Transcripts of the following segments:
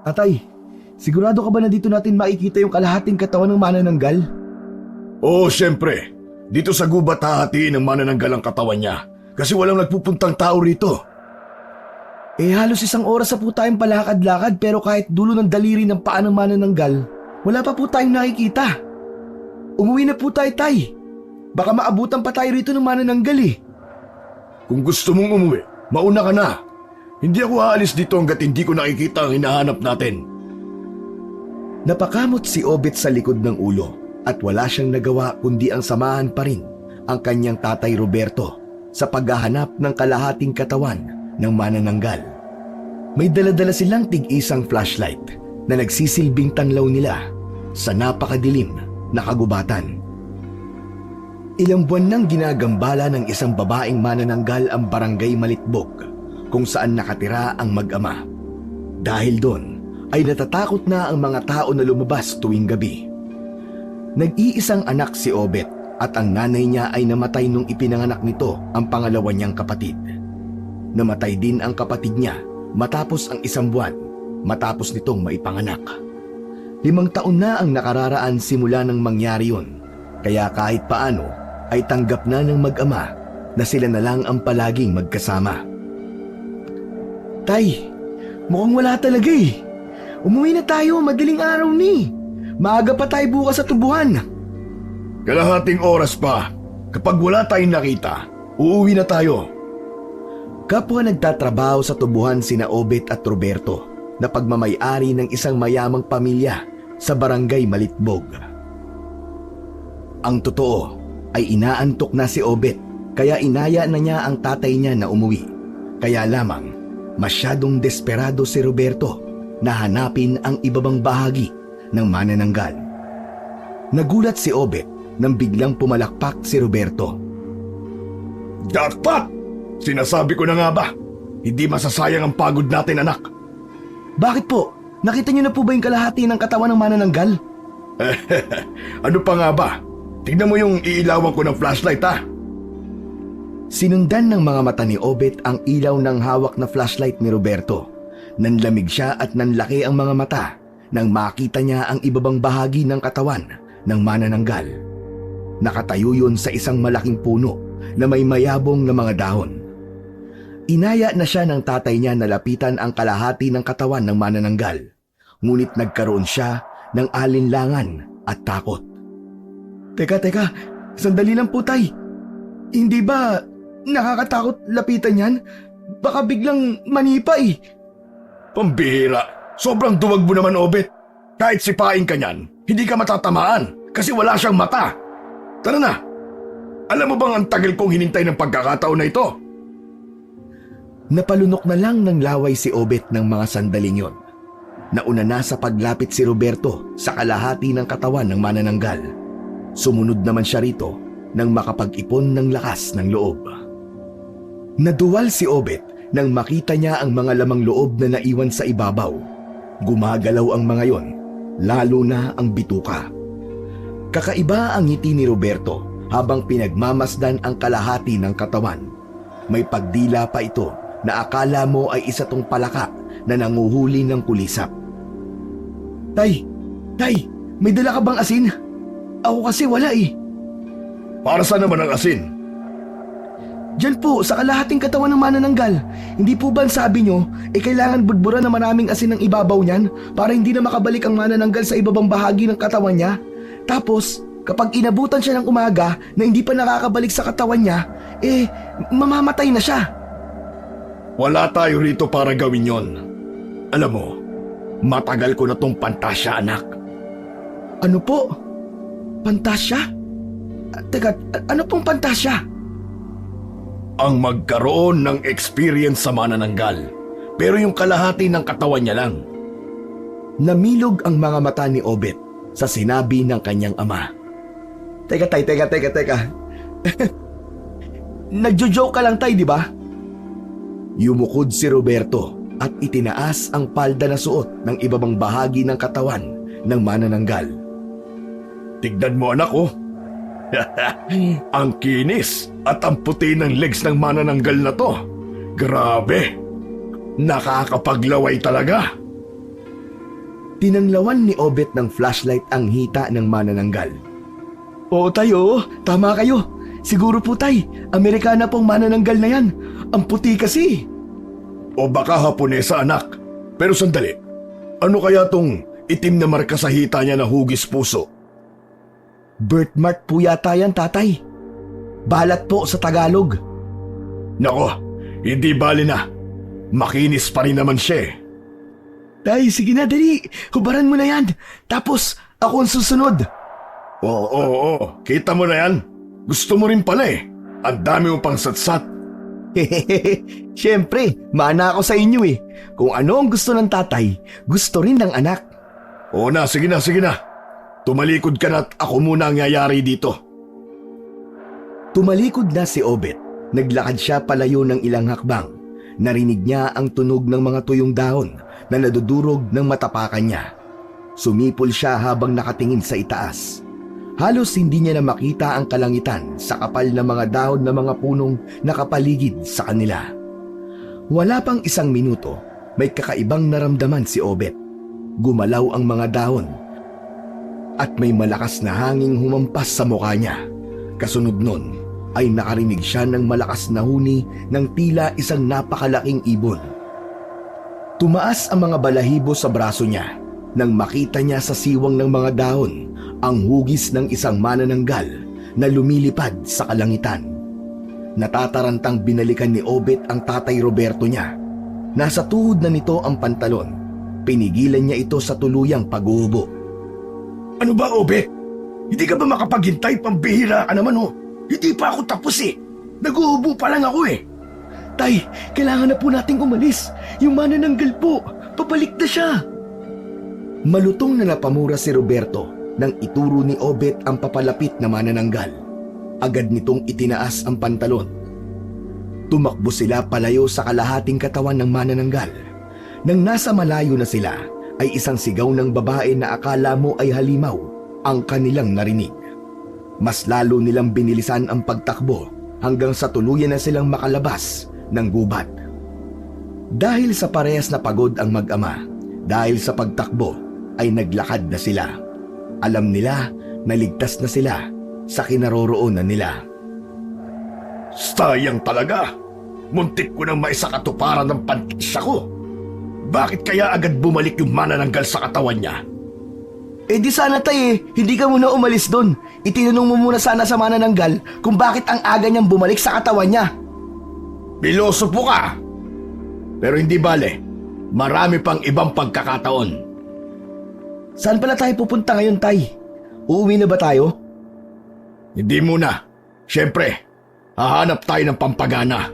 Atay, sigurado ka ba na dito natin makikita yung kalahating katawan ng manananggal? Oo, siyempre. Dito sa gubat hahatiin ng manananggal ang katawan niya kasi walang nagpupuntang tao rito. Halos 1 oras na po tayong palakad-lakad pero kahit dulo ng daliri ng paa ng manananggal, wala pa po tayong nakikita. Umuwi na po tayo, Tay. Baka maabutan pa tayo rito ng manananggal eh. Kung gusto mong umuwi, mauna ka na. Hindi ako aalis dito hanggat hindi ko nakikita ang hinahanap natin. Napakamot si Obet sa likod ng ulo at wala siyang nagawa kundi ang samahan pa rin ang kanyang tatay Roberto sa paghahanap ng kalahating katawan ng manananggal. May dala-dala silang tig-isang flashlight na nagsisilbing tanglaw nila sa napakadilim na kagubatan. Ilang buwan nang ginagambala ng isang babaeng manananggal ang barangay Malitbog kung saan nakatira ang mag-ama. Dahil doon ay natatakot na ang mga tao na lumabas tuwing gabi. Nag-iisang anak si Obet at ang nanay niya ay namatay nung ipinanganak nito ang pangalawa niyang kapatid. Namatay din ang kapatid niya matapos ang 1 buwan matapos nitong maipanganak. 5 taon na ang nakararaan simula nang mangyari yun, kaya kahit paano ay tanggap na ng mag-ama na sila na lang ang palaging magkasama. Tay, mukhang wala talaga eh. Umuwi na tayo, madaling araw ni. Maaga pa tayo bukas sa tubuhan. Kalahating oras pa. Kapag wala tayong nakita, uuwi na tayo. Kapwa nagtatrabaho sa tubuhan sina Obet at Roberto na pagmamay-ari ng isang mayamang pamilya sa barangay Malitbog. Ang totoo ay inaantok na si Obet kaya inaya na niya ang tatay niya na umuwi. Kaya lamang masyadong desperado si Roberto na hanapin ang ibabang bahagi ng manananggal. Nagulat si Obet nang biglang pumalakpak si Roberto. Jackpot! Sinasabi ko na nga ba? Hindi masasayang ang pagod natin, anak. Bakit po? Nakita niyo na po ba yung kalahati ng katawan ng manananggal? Ano pa nga ba? Tignan mo yung iilawan ko ng flashlight, ha? Sinundan ng mga mata ni Obet ang ilaw ng hawak na flashlight ni Roberto. Nanlamig siya at nanlaki ang mga mata nang makita niya ang ibabang bahagi ng katawan ng manananggal. Nakatayo yun sa isang malaking puno na may mayabong na mga dahon. Inaya na siya ng tatay niya na lapitan ang kalahati ng katawan ng manananggal. Ngunit nagkaroon siya ng alinlangan at takot. Teka, sandali lang po, tay. Hindi ba nakakatakot lapitan yan? Baka biglang manipa eh. Pambihira, sobrang duwag mo naman, Obet. Kahit sipain ka niyan, hindi ka matatamaan kasi wala siyang mata. Tara na. Alam mo bang ang tagal kong hinintay ng pagkakataon na ito? Napalunok na lang ng laway si Obet ng mga sandaling yon. Nauna na sa paglapit si Roberto sa kalahati ng katawan ng manananggal. Sumunod naman siya rito nang makapag-ipon ng lakas ng loob. Naduwal si Obet nang makita niya ang mga lamang loob na naiwan sa ibabaw. Gumagalaw ang mga yon, lalo na ang bituka. Kakaiba ang ngiti ni Roberto habang pinagmamasdan ang kalahati ng katawan. May pagdila pa ito na akala mo ay isa tong palaka na nanguhuli ng kulisap. Tay, may dala ka bang asin? Ako kasi wala eh. Para saan naman ang asin? Diyan po, sa kalahating katawan ng manananggal. Hindi po ba sabi nyo, kailangan budburan na maraming asin ng ibabaw niyan para hindi na makabalik ang manananggal sa ibabang bahagi ng katawan niya? Tapos, kapag inabutan siya ng umaga na hindi pa nakakabalik sa katawan niya, mamamatay na siya. Wala tayo rito para gawin yon. Alam mo, matagal ko na tong pantasya, anak. Ano po? Pantasya? Teka, ano pong pantasya? Ang magkaroon ng experience sa manananggal, pero yung kalahati ng katawan niya lang. Namilog ang mga mata ni Obet sa sinabi ng kanyang ama. Teka. Nagjo-joke ka lang, tay, di ba? Yumukod si Roberto at itinaas ang palda na suot ng ibabang bahagi ng katawan ng manananggal. Tignan mo, anak, oh. Ang kinis at ang puti ng legs ng manananggal na to. Grabe! Nakakapaglaway talaga. Tinanglawan ni Obet ng flashlight ang hita ng manananggal. Oo tayo, tama kayo. Siguro po tay, Amerikana pong manananggal na yan. Ang puti kasi. O baka Haponesa, anak. Pero sandali, ano kaya tong itim na marka sa hita niya na hugis puso? Birthmark po yata yan, tatay. Balat po sa Tagalog. Nako, hindi bali na. Makinis pa rin naman siya eh. Tay, sige na, dali. Hubaran mo na yan. Tapos, ako ang susunod. Oo. Kita mo na yan? Gusto mo rin pala eh. Ang dami mo pang satsat. Hehehe, syempre, mana ako sa inyo eh. Kung ano ang gusto ng tatay, gusto rin ng anak. Oo na, sige na. Tumalikod ka na at ako muna ang yayari dito. Tumalikod na si Obet. Naglakad siya palayo ng ilang hakbang. Narinig niya ang tunog ng mga tuyong dahon na nadudurog ng matapakan niya. Sumipol siya habang nakatingin sa itaas. Halos hindi niya na makita ang kalangitan sa kapal na mga dahon ng mga punong nakapaligid sa kanila. Wala pang isang minuto, may kakaibang naramdaman si Obet. Gumalaw ang mga dahon at may malakas na hanging humampas sa mukha niya. Kasunod nun ay nakarinig siya ng malakas na huni ng tila isang napakalaking ibon. Tumaas ang mga balahibo sa braso niya nang makita niya sa siwang ng mga dahon ang hugis ng isang manananggal na lumilipad sa kalangitan. Natatarantang binalikan ni Obet ang tatay Roberto niya. Nasa tuhod na nito ang pantalon. Pinigilan niya ito sa tuluyang paghuhubo. Ano ba, Obet? Hindi ka ba makapaghintay? Pambihira ka naman oh. Hindi pa ako tapos eh. Naghuhubo pa lang ako eh. Tay, kailangan na po nating umalis. Yung manananggal po, papalik na siya. Malutong na napamura si Roberto nang ituro ni Obet ang papalapit na manananggal. Agad nitong itinaas ang pantalon. Tumakbo sila palayo sa kalahating katawan ng manananggal. Nang nasa malayo na sila, ay isang sigaw ng babae na akala mo ay halimaw ang kanilang narinig. Mas lalo nilang binilisan ang pagtakbo hanggang sa tuluyan na silang makalabas ng gubat. Dahil sa parehas na pagod ang mag-ama, dahil sa pagtakbo ay naglakad na sila. Alam nila na ligtas na sila sa kinaroroonan nila. Sayang talaga. Muntik ko nang maisakatuparan ng pankisya ko. Bakit kaya agad bumalik yung manananggal sa katawan niya? Eh di sana tay hindi ka muna umalis doon. Itinanong mo muna sana sa manananggal kung bakit ang aga niyang bumalik sa katawan niya. Piloso po ka! Pero hindi bale, marami pang ibang pagkakataon. Saan pala tayo pupunta ngayon, tay? Uuwi na ba tayo? Hindi muna. Siyempre, hahanap tayo ng pampagana.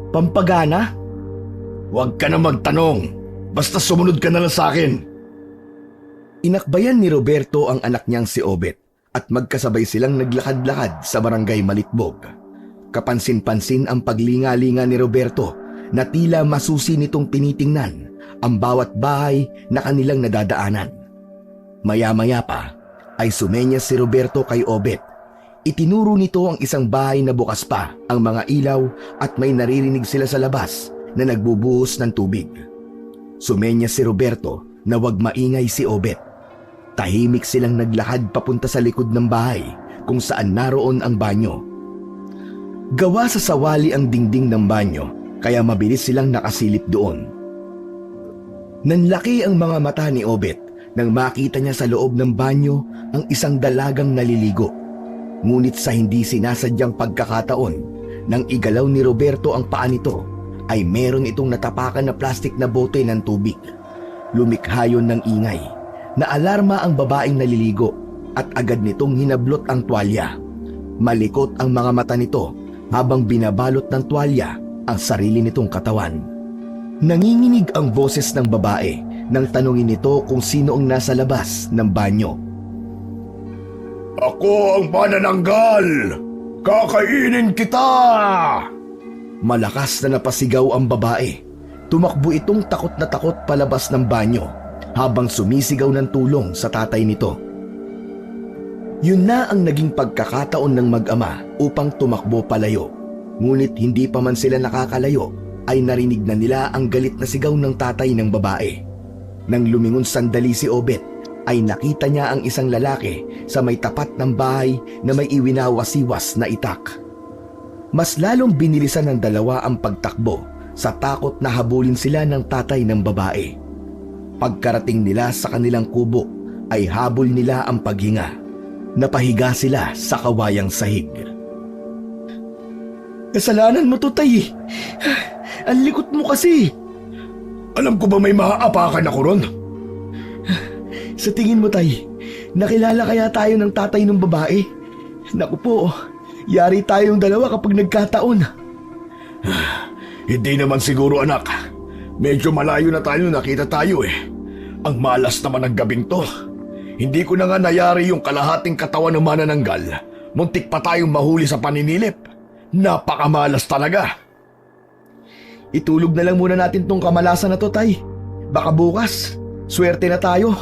Pampagana? Huwag ka na magtanong. Basta sumunod ka na lang sa akin. Inakbayan ni Roberto ang anak niyang si Obet at magkasabay silang naglakad-lakad sa barangay Malitbog. Kapansin-pansin ang paglinga-linga ni Roberto na tila masusi nitong tinitingnan ang bawat bahay na kanilang nadadaanan. Maya-maya pa ay sumenyas si Roberto kay Obet. Itinuro nito ang isang bahay na bukas pa ang mga ilaw at may naririnig sila sa labas na nagbubuhos ng tubig. Sumenyas si Roberto na wag maingay si Obet. Tahimik silang naglakad papunta sa likod ng bahay kung saan naroon ang banyo. Gawa sa sawali ang dingding ng banyo kaya mabilis silang nakasilip doon. Nanlaki ang mga mata ni Obet nang makita niya sa loob ng banyo ang isang dalagang naliligo. Ngunit sa hindi sinasadyang pagkakataon, nang igalaw ni Roberto ang paa nito, ay meron itong natapakan na plastik na bote ng tubig. Lumikha yun ng ingay. Naalarma ang babaeng naliligo at agad nitong hinablot ang tuwalya. Malikot ang mga mata nito habang binabalot ng tuwalya ang sarili nitong katawan. Nanginginig ang boses ng babae nang tanungin nito kung sino ang nasa labas ng banyo. Ako ang manananggal! Kakainin kita! Malakas na napasigaw ang babae. Tumakbo itong takot na takot palabas ng banyo habang sumisigaw ng tulong sa tatay nito. Yun na ang naging pagkakataon ng mag-ama upang tumakbo palayo. Ngunit hindi pa man sila nakakalayo ay narinig na nila ang galit na sigaw ng tatay ng babae. Nang lumingon sandali si Obet, ay nakita niya ang isang lalaki sa may tapat ng bahay na may iwinawasiwas na itak. Mas lalong binilisan ng dalawa ang pagtakbo sa takot na habulin sila ng tatay ng babae. Pagkarating nila sa kanilang kubo ay habol nila ang paghinga. Napahiga sila sa kawayang sahig. Kasalanan mo to, tay. Ang likot mo kasi. Alam ko ba may maaapakan ako ron? Sa tingin mo, tay, nakilala kaya tayo ng tatay ng babae? Naku po, yari tayong dalawa kapag nagkataon. Hindi naman siguro, anak. Medyo malayo na tayo nakita tayo eh. Ang malas naman ng gabing to. Hindi ko na nga nayari yung kalahating katawan ng manananggal. Muntik pa tayong mahuli sa paninilip. Napakamalas talaga. Itulog na lang muna natin tong kamalasan na to, tay. Baka bukas, swerte na tayo.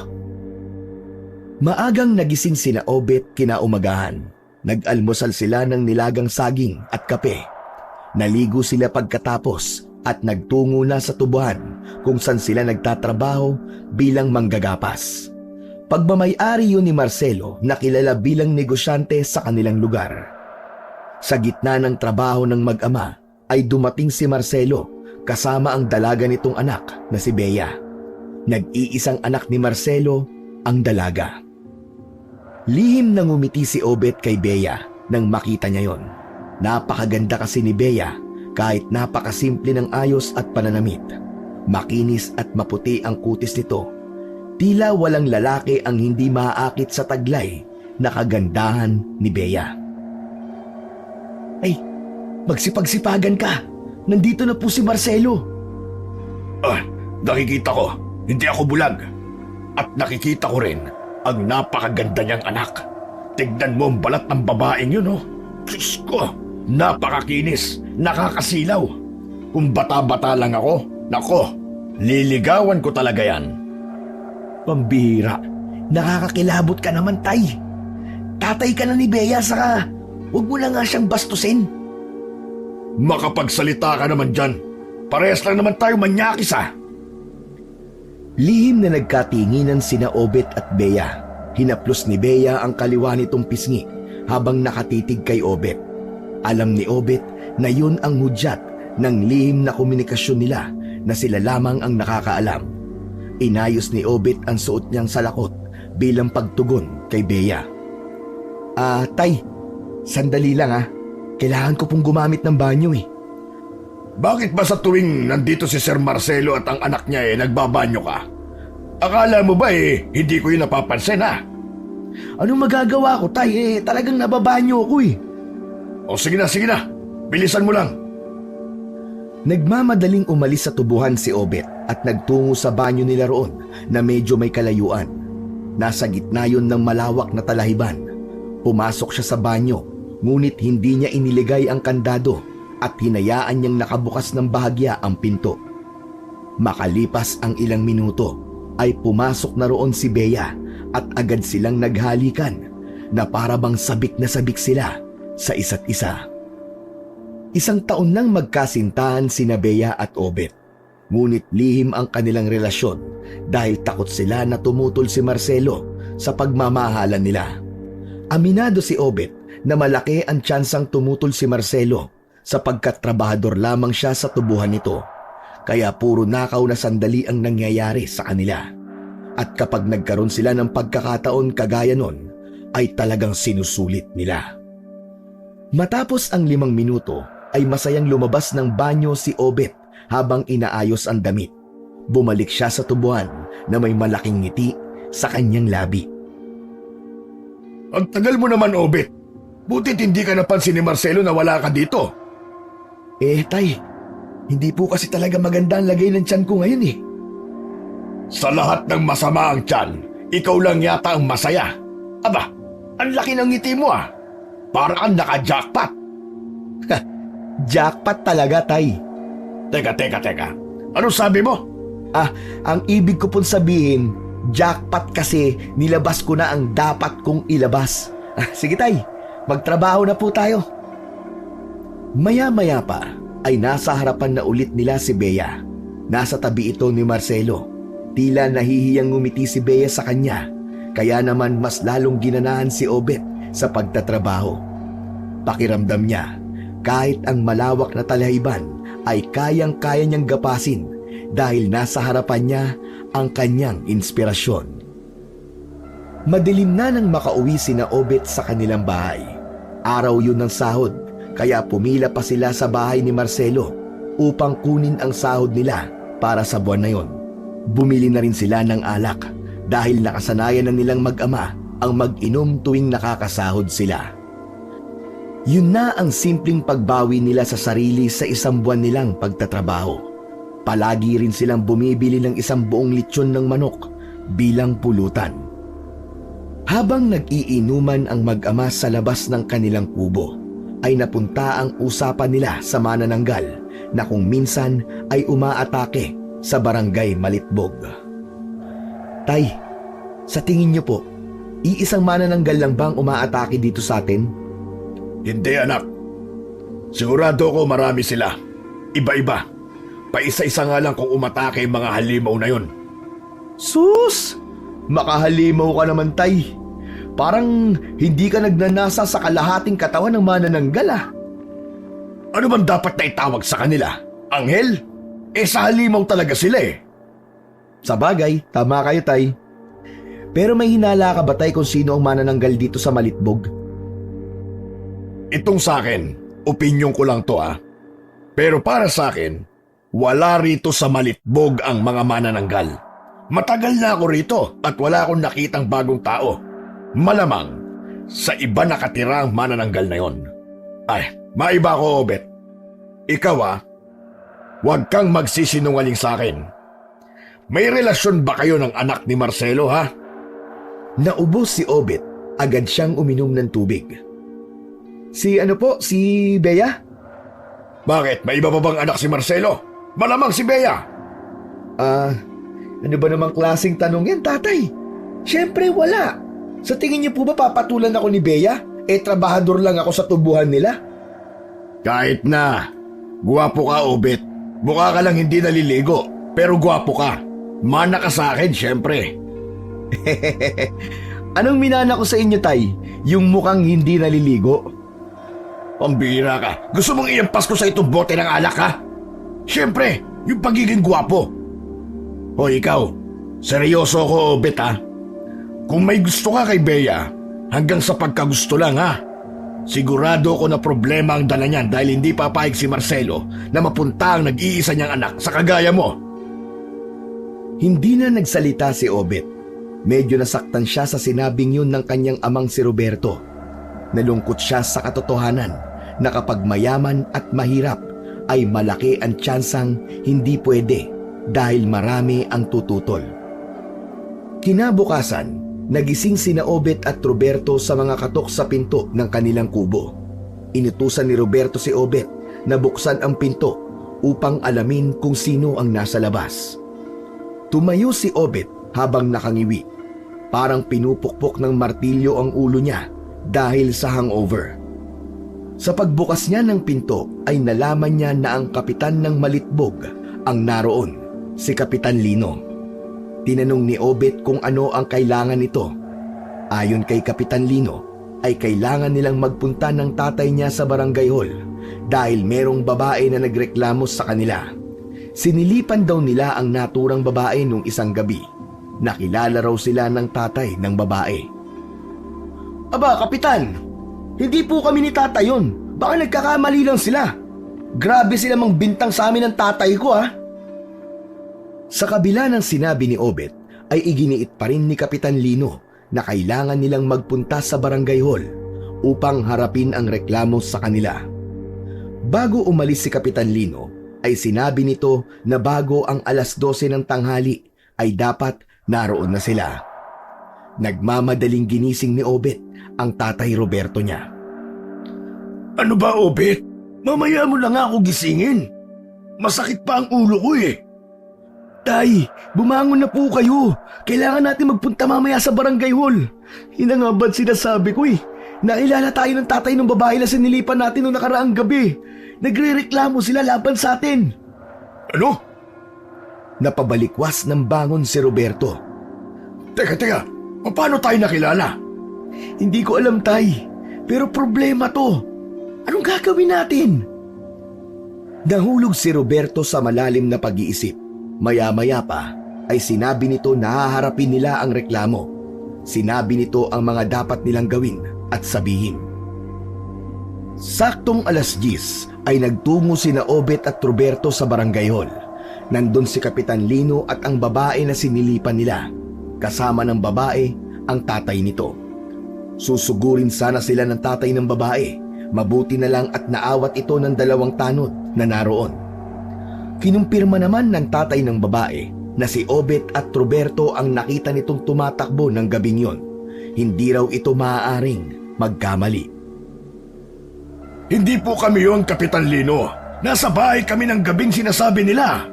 Maagang nagising sina Obet kinaumagahan. Nag-almusal sila ng nilagang saging at kape. Naligo sila pagkatapos at nagtungo na sa tubuhan kung saan sila nagtatrabaho bilang manggagapas. Pagmamay-ari yun ni Marcelo na kilala bilang negosyante sa kanilang lugar. Sa gitna ng trabaho ng mag-ama ay dumating si Marcelo kasama ang dalaga nitong anak na si Bea. Nag-iisang anak ni Marcelo ang dalaga. Lihim na ngumiti si Obet kay Bea nang makita niya yon. Napakaganda kasi ni Bea kahit napakasimple ng ayos at pananamit. Makinis at maputi ang kutis nito. Tila walang lalaki ang hindi maaakit sa taglay na kagandahan ni Bea. Ay, magsipagsipagan ka. Nandito na po si Marcelo. Nakikita ko, hindi ako bulag. At nakikita ko rin ang napakaganda niyang anak. Tignan mo ang balat ng babaeng yun, oh. Diyos ko, napakakinis, nakakasilaw. Kung bata-bata lang ako, nako, liligawan ko talaga yan. Pambihira, nakakakilabot ka naman, tay. Tatay ka na ni Bea, saka huwag mo na nga siyang bastusin. Makapagsalita ka naman dyan. Parehas lang naman tayo manyakis, ah. Lihim na nagkatinginan sina Obet at Bea. Hinaplos ni Bea ang kaliwa nitong pisngi habang nakatitig kay Obet. Alam ni Obet na yun ang hudyat ng lihim na komunikasyon nila na sila lamang ang nakakaalam. Inayos ni Obet ang suot niyang salakot bilang pagtugon kay Bea. Tay, sandali lang ah. Kailangan ko pong gumamit ng banyo eh. Bakit ba sa tuwing nandito si Sir Marcelo at ang anak niya nagbabanyo ka? Akala mo ba hindi ko yun napapansin, ha? Anong magagawa ko, tay? Talagang nababanyo ako eh. O sige na. Bilisan mo lang. Nagmamadaling umalis sa tubuhan si Obet at nagtungo sa banyo nila roon na medyo may kalayuan. Nasa gitna yun ng malawak na talahiban. Pumasok siya sa banyo, ngunit hindi niya iniligay ang kandado at hinayaan niyang nakabukas ng bahagya ang pinto. Makalipas ang ilang minuto ay pumasok na roon si Bea at agad silang naghalikan na para bang sabik na sabik sila sa isa't isa. Isang taon nang magkasintahan sina Bea at Obet, ngunit lihim ang kanilang relasyon dahil takot sila na tumutol si Marcelo sa pagmamahalan nila. Aminado si Obet na malaki ang tsansang tumutol si Marcelo sapagkat trabahador lamang siya sa tubuhan nito, kaya puro nakaw na sandali ang nangyayari sa kanila. At kapag nagkaroon sila ng pagkakataon kagaya nun, ay talagang sinusulit nila. Matapos ang 5 minuto, ay masayang lumabas ng banyo si Obet habang inaayos ang damit. Bumalik siya sa tubuhan na may malaking ngiti sa kanyang labi. Ang tagal mo naman, Obet. Butit hindi ka napansin ni Marcelo na wala ka dito. Tay, hindi po kasi talaga maganda ang lagay ng tiyan ko ngayon eh. Sa lahat ng masama ang tiyan, ikaw lang yata ang masaya. Aba, ang laki ng ngiti mo ah. Para kang naka-jackpot. Jackpot talaga, tay. Teka. Ano sabi mo? Ang ibig ko pong sabihin, jackpot kasi nilabas ko na ang dapat kong ilabas. Sige tay, magtrabaho na po tayo. Maya-maya pa ay nasa harapan na ulit nila si Bea. Nasa tabi ito ni Marcelo. Tila nahihiyang ngumiti si Bea sa kanya, kaya naman mas lalong ginanahan si Obet sa pagtatrabaho. Pakiramdam niya, kahit ang malawak na talahiban ay kayang-kaya niyang gapasin dahil nasa harapan niya ang kanyang inspirasyon. Madilim na nang makauwi sina Obet sa kanilang bahay. Araw yun ng sahod, kaya pumila pa sila sa bahay ni Marcelo upang kunin ang sahod nila para sa buwan na yon. Bumili na rin sila ng alak dahil nakasanayan na nilang mag-ama ang mag-inom tuwing nakakasahod sila. Yun na ang simpleng pagbawi nila sa sarili sa isang buwan nilang pagtatrabaho. Palagi rin silang bumibili ng isang buong lechon ng manok bilang pulutan. Habang nag-iinuman ang mag-ama sa labas ng kanilang kubo, ay napunta ang usapan nila sa manananggal na kung minsan ay umaatake sa barangay Malitbog. Tay, sa tingin niyo po, iisang manananggal lang bang umaatake dito sa atin? Hindi anak. Sigurado ko marami sila. Iba-iba. Paisa-isa nga lang kung umatake yung mga halimaw na yon. Sus! Makahalimaw ka naman, tay. Parang hindi ka nagnanasa sa kalahating katawan ng manananggal ah. Ano bang dapat na itawag sa kanila? Anghel? Sa halimaw talaga sila eh. Sa bagay, tama kayo, tay. Pero may hinala ka ba, tay, kung sino ang manananggal dito sa Malitbog? Itong sa akin, opinyon ko lang to ah. Pero para sa akin, wala rito sa Malitbog ang mga manananggal. Matagal na ako rito at wala akong nakitang bagong tao. Malamang, sa iba nakatira ang manananggal na yon. Ay, maiba ko, Obet. Ikaw huwag kang magsisinungaling sa akin. May relasyon ba kayo ng anak ni Marcelo, ha? Naubos si Obet, agad siyang uminom ng tubig. Si Bea? Bakit? May iba pa bang anak si Marcelo? Malamang si Bea. Ano ba namang klaseng tanong yan, tatay? Siyempre wala. Sa tingin niyo po ba papatulan ako ni Bea? Trabahador lang ako sa tubuhan nila. Kahit na. Guwapo ka, Obet. Mukha ka lang hindi naliligo, pero guwapo ka. Mana ka sa akin, siyempre. Anong minana ko sa inyo, tay? Yung mukhang hindi naliligo? Pambira ka. Gusto mong iampas ko sa itong bote ng alak, ha? Siyempre, yung pagiging guwapo. O ikaw, seryoso ko, Obet, ha? Kung may gusto ka kay Bea, hanggang sa pagkagusto lang, ha? Sigurado ko na problema ang dala niyan dahil hindi papayag si Marcelo na mapunta ang nag-iisa niyang anak sa kagaya mo. Hindi na nagsalita si Obet. Medyo nasaktan siya sa sinabing yun ng kanyang amang si Roberto. Nalungkot siya sa katotohanan na kapag mayaman at mahirap ay malaki ang tsansang hindi pwede dahil marami ang tututol. Kinabukasan, nagising sina Obet at Roberto sa mga katok sa pinto ng kanilang kubo. Inutusan ni Roberto si Obet na buksan ang pinto upang alamin kung sino ang nasa labas. Tumayo si Obet habang nakangiwi. Parang pinupukpok ng martilyo ang ulo niya dahil sa hangover. Sa pagbukas niya ng pinto ay nalaman niya na ang kapitan ng Malitbog ang naroon, si Kapitan Lino. Tinanong ni Obet kung ano ang kailangan nito. Ayon kay Kapitan Lino, ay kailangan nilang magpunta ng tatay niya sa barangay hall dahil merong babae na nagreklamo sa kanila. Sinilipan daw nila ang naturang babae nung isang gabi. Nakilala raw sila ng tatay ng babae. Aba, Kapitan! Hindi po kami ni tatay yun. Baka nagkakamali lang sila. Grabe sila mang bintang sa amin ng tatay ko, ha? Sa kabila ng sinabi ni Obet, ay iginiit pa rin ni Kapitan Lino na kailangan nilang magpunta sa barangay hall upang harapin ang reklamo sa kanila. Bago umalis si Kapitan Lino, ay sinabi nito na bago ang 12:00 ng tanghali ay dapat naroon na sila. Nagmamadaling ginising ni Obet ang tatay Roberto niya. Ano ba, Obet? Mamaya mo lang ako gisingin. Masakit pa ang ulo ko eh. Tay, bumangon na po kayo. Kailangan natin magpunta mamaya sa barangay hall. Yun nga ba't sinasabi ko eh. Nailala tayo ng tatay ng babae na sinilipan natin noong nakaraang gabi. Nagre-reklamo sila laban sa atin. Ano? Napabalikwas ng bangon si Roberto. Teka, paano tayo nakilala? Hindi ko alam, Tay. Pero problema to. Anong gagawin natin? Nahulog si Roberto sa malalim na pag-iisip. Maya-maya pa ay sinabi nito na haharapin nila ang reklamo. Sinabi nito ang mga dapat nilang gawin at sabihin. Saktong 10:00 ay nagtungo sina Obet at Roberto sa barangay hall. Nandun si Kapitan Lino at ang babae na sinilipan nila. Kasama ng babae ang tatay nito. Susugurin sana sila ng tatay ng babae. Mabuti na lang at naawat ito ng 2 tanod na naroon. Kinumpirma naman ng tatay ng babae na si Obet at Roberto ang nakita nitong tumatakbo ng gabing yon. Hindi raw ito maaaring magkamali. Hindi po kami yon, Kapitan Lino. Nasa bahay kami ng gabing sinasabi nila.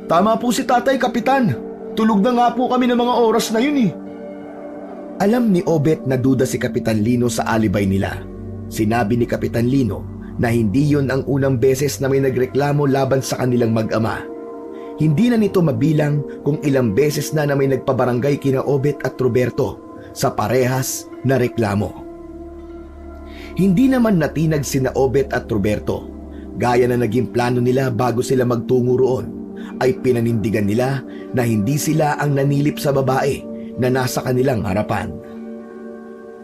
Tama po si tatay, Kapitan. Tulog na nga po kami ng mga oras na yun eh. Alam ni Obet na duda si Kapitan Lino sa alibay nila. Sinabi ni Kapitan Lino na hindi yon ang unang beses na may nagreklamo laban sa kanilang mag-ama. Hindi na nito mabilang kung ilang beses na may nagpabarangay kina Obet at Roberto sa parehas na reklamo. Hindi naman natinag sina Obet at Roberto. Gaya na naging plano nila bago sila magtungo roon, ay pinanindigan nila na hindi sila ang nanilip sa babae na nasa kanilang harapan.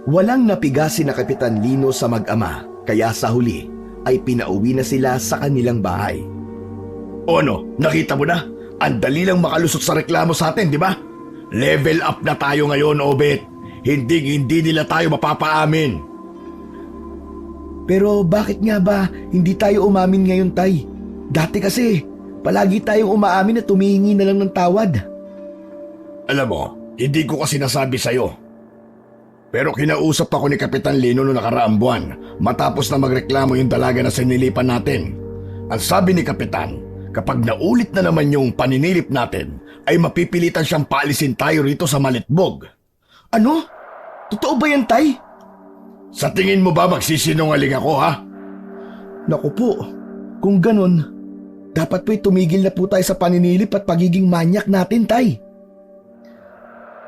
Walang napiga sina Kapitan Lino sa mag-ama, kaya sa huli ay pinauwi na sila sa kanilang bahay. O ano, nakita mo na? Ang dali lang makalusot sa reklamo sa atin, di ba? Level up na tayo ngayon, Obet. Hindi nila tayo mapapaamin. Pero bakit nga ba hindi tayo umamin ngayon, Tay? Dati kasi, palagi tayong umaamin at tumihingi na lang ng tawad. Alam mo, hindi ko kasi nasabi sa'yo. Pero kinausap ako ni Kapitan Lino noong nakaraang buwan matapos na magreklamo yung dalaga na sinilipan natin. Ang sabi ni Kapitan, kapag naulit na naman yung paninilip natin, ay mapipilitan siyang paalisin tayo rito sa Malitbog. Ano? Totoo ba yan, Tay? Sa tingin mo ba magsisinungaling ako, ha? Naku po, kung ganun, dapat po'y tumigil na po tayo sa paninilip at pagiging manyak natin, Tay.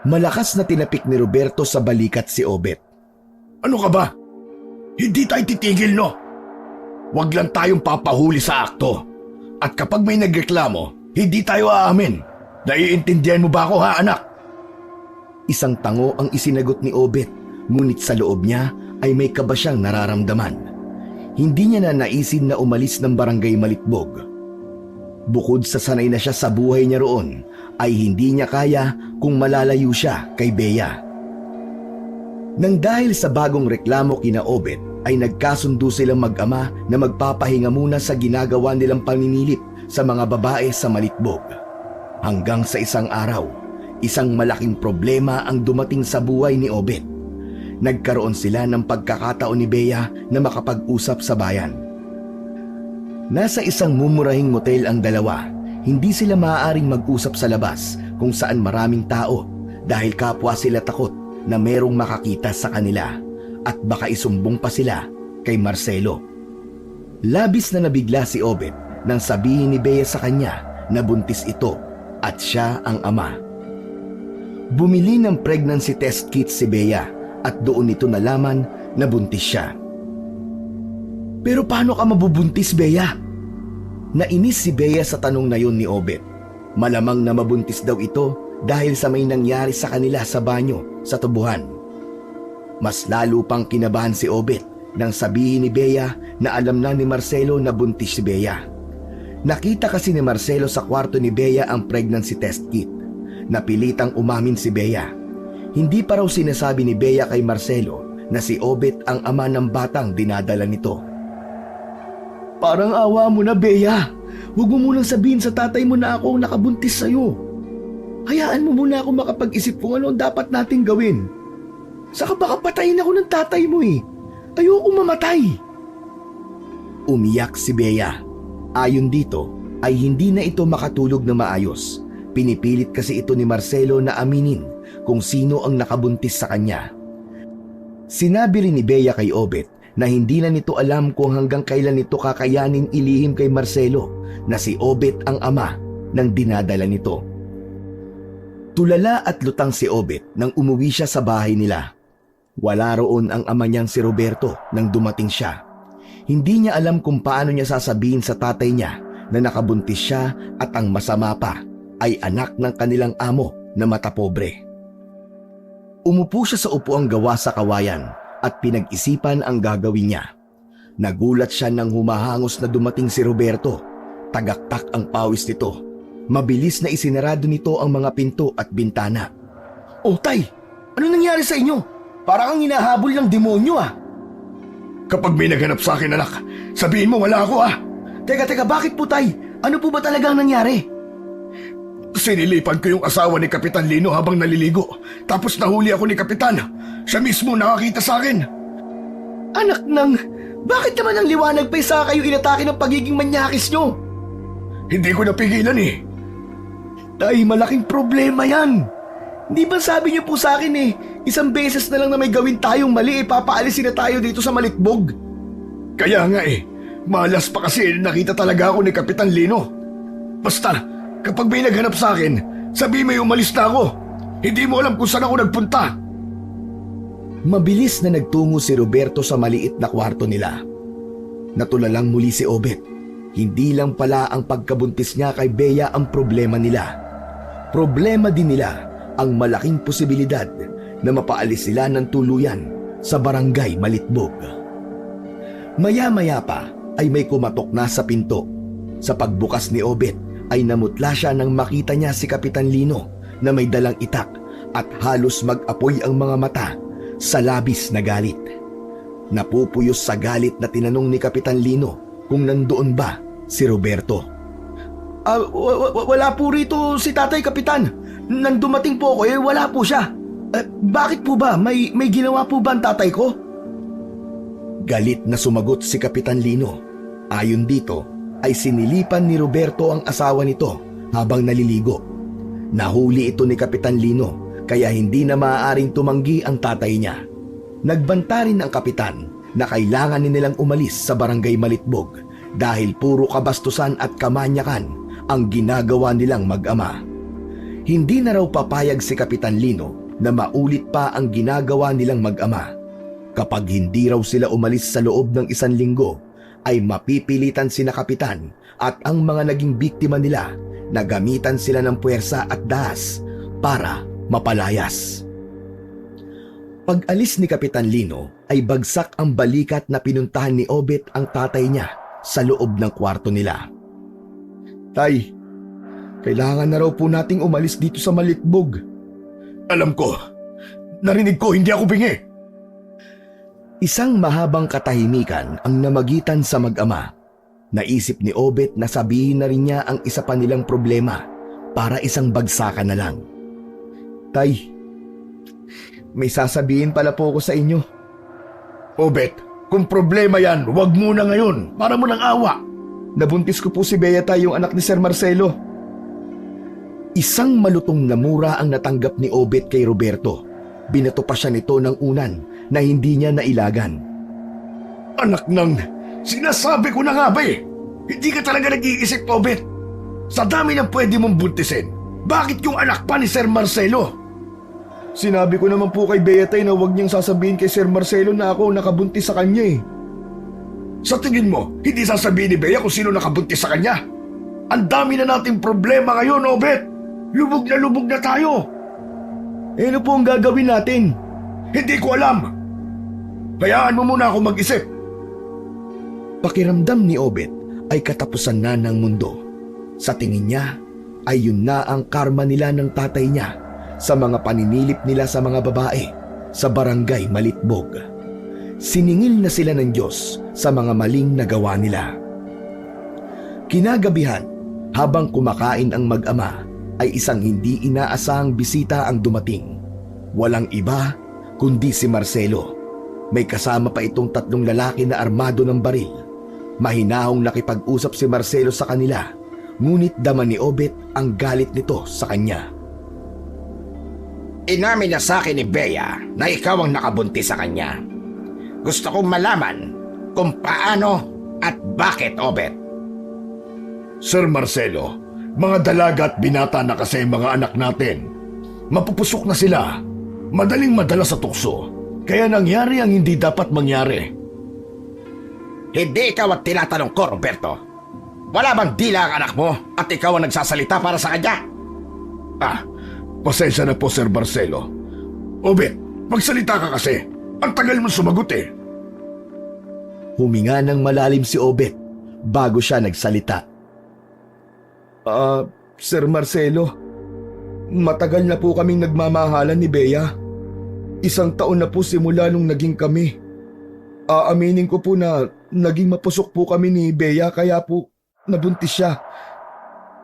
Malakas na tinapik ni Roberto sa balikat si Obet. Ano ka ba? Hindi tayo titigil, no? Huwag lang tayong papahuli sa akto. At kapag may nagreklamo, hindi tayo aamin. Naiintindihan mo ba ako, ha, anak? Isang tango ang isinagot ni Obet, ngunit sa loob niya ay may kaba siyang nararamdaman. Hindi niya na naisin na umalis ng barangay Malitbog. Bukod sa sanay na siya sa buhay niya roon, ay hindi niya kaya kung malalayo siya kay Bea. Nang dahil sa bagong reklamo kina Obet, ay nagkasundo silang mag-ama na magpapahinga muna sa ginagawa nilang paninilip sa mga babae sa Malitbog. Hanggang sa isang araw, isang malaking problema ang dumating sa buhay ni Obet. Nagkaroon sila ng pagkakataon ni Bea na makapag-usap sa bayan. Nasa isang mumurahing motel ang dalawa. Hindi sila maaaring mag-usap sa labas kung saan maraming tao dahil kapwa sila takot na merong makakita sa kanila at baka isumbong pa sila kay Marcelo. Labis na nabigla si Obet nang sabihin ni Bea sa kanya na buntis ito at siya ang ama. Bumili ng pregnancy test kit si Bea at doon nito nalaman na buntis siya. Pero paano ka mabubuntis, Bea? Nainis si Bea sa tanong na yun ni Obet. Malamang na mabuntis daw ito dahil sa may nangyari sa kanila sa banyo sa tubuhan. Mas lalo pang kinabahan si Obet nang sabihin ni Bea na alam na ni Marcelo na buntis si Bea. Nakita kasi ni Marcelo sa kwarto ni Bea ang pregnancy test kit. Napilitang umamin si Bea. Hindi pa raw sinasabi ni Bea kay Marcelo na si Obet ang ama ng batang dinadala nito. Parang awa mo na, Bea. Huwag mo munang sabihin sa tatay mo na ako ang nakabuntis sa'yo. Hayaan mo muna ako makapag-isip kung ano ang dapat nating gawin. Saka baka patayin ako ng tatay mo eh. Ayoko mamatay. Umiyak si Bea. Ayon dito ay hindi na ito makatulog na maayos. Pinipilit kasi ito ni Marcelo na aminin kung sino ang nakabuntis sa kanya. Sinabi rin ni Bea kay Obet na hindi na nito alam kung hanggang kailan nito kakayanin ilihim kay Marcelo na si Obet ang ama ng dinadala nito. Tulala at lutang si Obet nang umuwi siya sa bahay nila. Wala roon ang ama niyang si Roberto nang dumating siya. Hindi niya alam kung paano niya sasabihin sa tatay niya na nakabuntis siya at ang masama pa ay anak ng kanilang amo na matapobre. Umupo siya sa upuang gawa sa kawayan at pinag-isipan ang gagawin niya. Nagulat siya nang humahangos na dumating si Roberto. Tagaktak ang pawis nito. Mabilis na isinarado nito ang mga pinto at bintana. "Oh, tay! Ano nangyari sa inyo? Parang ang hinahabol ng demonyo ah!" Kapag may naghanap sa akin, anak, sabihin mo wala ako ah. Teka, bakit po tay? Ano po ba talagang nangyari? Sinilipan ko yung asawa ni Kapitan Lino habang naliligo. Tapos nahuli ako ni Kapitan. Siya mismo nakakita sa akin. Anak ng... Bakit naman ang liwanag pa isa kayo inatake ng pagiging manyakis nyo? Hindi ko napigilan eh. Tay, malaking problema yan. Di ba sabi niyo po sa akin isang beses na lang na may gawin tayong mali papaalisin na tayo dito sa Malitbog? Kaya nga malas pa kasi nakita talaga ako ni Kapitan Lino. Basta, kapag may naghanap sa akin, sabi may umalis na ako. Hindi mo alam kung saan ako nagpunta. Mabilis na nagtungo si Roberto sa maliit na kwarto nila. Natulalang muli si Obet. Hindi lang pala ang pagkabuntis niya kay Bea ang problema nila. Problema din nila ang malaking posibilidad na mapaalis sila ng tuluyan sa barangay Malitbog. Maya-maya pa ay may kumatok na sa pinto. Sa pagbukas ni Obet ay namutla siya nang makita niya si Kapitan Lino na may dalang itak at halos mag-apoy ang mga mata sa labis na galit. Napupuyos sa galit na tinanong ni Kapitan Lino kung nandoon ba si Roberto. Wala po rito si tatay, Kapitan. Nang dumating po ako wala po siya. Bakit po ba? May ginawa po ba ang tatay ko? Galit na sumagot si Kapitan Lino. Ayon dito ay sinilipan ni Roberto ang asawa nito habang naliligo. Nahuli ito ni Kapitan Lino kaya hindi na maaaring tumanggi ang tatay niya. Nagbanta rin ang kapitan na kailangan nilang umalis sa barangay Malitbog dahil puro kabastusan at kamanyakan ang ginagawa nilang mag-ama. Hindi na raw papayag si Kapitan Lino na maulit pa ang ginagawa nilang mag-ama. Kapag hindi raw sila umalis sa loob ng 1 linggo, ay mapipilitan sina Kapitan at ang mga naging biktima nila na gamitan sila ng puwersa at dahas para mapalayas. Pag-alis ni Kapitan Lino ay bagsak ang balikat na pinuntahan ni Obet ang tatay niya sa loob ng kwarto nila. "Tay, kailangan na raw po nating umalis dito sa Malitbog." Alam ko. Narinig ko, hindi ako bingi. Isang mahabang katahimikan ang namagitan sa mag-ama. Naisip ni Obet na sabihin na rin niya ang isa pa nilang problema para isang bagsakan na lang. "Tay, may sasabihin pala po ako sa inyo." Obet, kung problema yan, huwag muna ngayon. Para mo ng awa. Nabuntis ko po si Bea, tay, yung anak ni Sir Marcelo. Isang malutong na mura ang natanggap ni Obet kay Roberto. Binato pa siya nito ng unan na hindi niya nailagan. Anak ng... Sinasabi ko na nga ba Hindi ka talaga nag-iisip, Obet. Sa dami ng pwede mong buntisin, bakit yung anak pa ni Sir Marcelo? Sinabi ko naman po kay Bea, tay, na huwag niyang sasabihin kay Sir Marcelo na ako nakabuntis sa kanya Sa tingin mo, hindi sasabihin ni Bea kung sino nakabuntis sa kanya? Ang dami na nating problema ngayon, Obet. Lubog na tayo. Ano po ang gagawin natin? Hindi ko alam. Hayaan mo muna ako mag-isip. Pakiramdam ni Obet ay katapusan na ng mundo. Sa tingin niya ay yun na ang karma nila ng tatay niya sa mga paninilip nila sa mga babae sa barangay Malitbog. Siningil na sila ng Diyos sa mga maling nagawa nila. Kinagabihan, habang kumakain ang mag-ama, ay isang hindi inaasahang bisita ang dumating. Walang iba kundi si Marcelo. May kasama pa itong 3 lalaki na armado ng baril. Mahinahong nakipag-usap si Marcelo sa kanila, ngunit dama ni Obet ang galit nito sa kanya. Inamin na sa akin ni Bea na ikaw ang nakabuntis sa kanya. Gusto kong malaman kung paano at bakit, Obet. Sir Marcelo, Mga dalaga at binata na kasi ang mga anak natin. Mapupusok na sila. Madaling madala sa tukso. Kaya nangyari ang hindi dapat mangyari. Hindi ikaw ang tinatanong ko, Roberto. Wala bang dila ang anak mo at ikaw ang nagsasalita para sa kanya? Pasensya na po, Sir Marcelo. Obet, magsalita ka kasi. Ang tagal mo sumagot eh. Huminga ng malalim si Obet bago siya nagsalita. Sir Marcelo, matagal na po kaming nagmamahalan ni Bea. 1 taon na po simula nung naging kami. Aaminin ko po na naging mapusok po kami ni Bea kaya po nabuntis siya.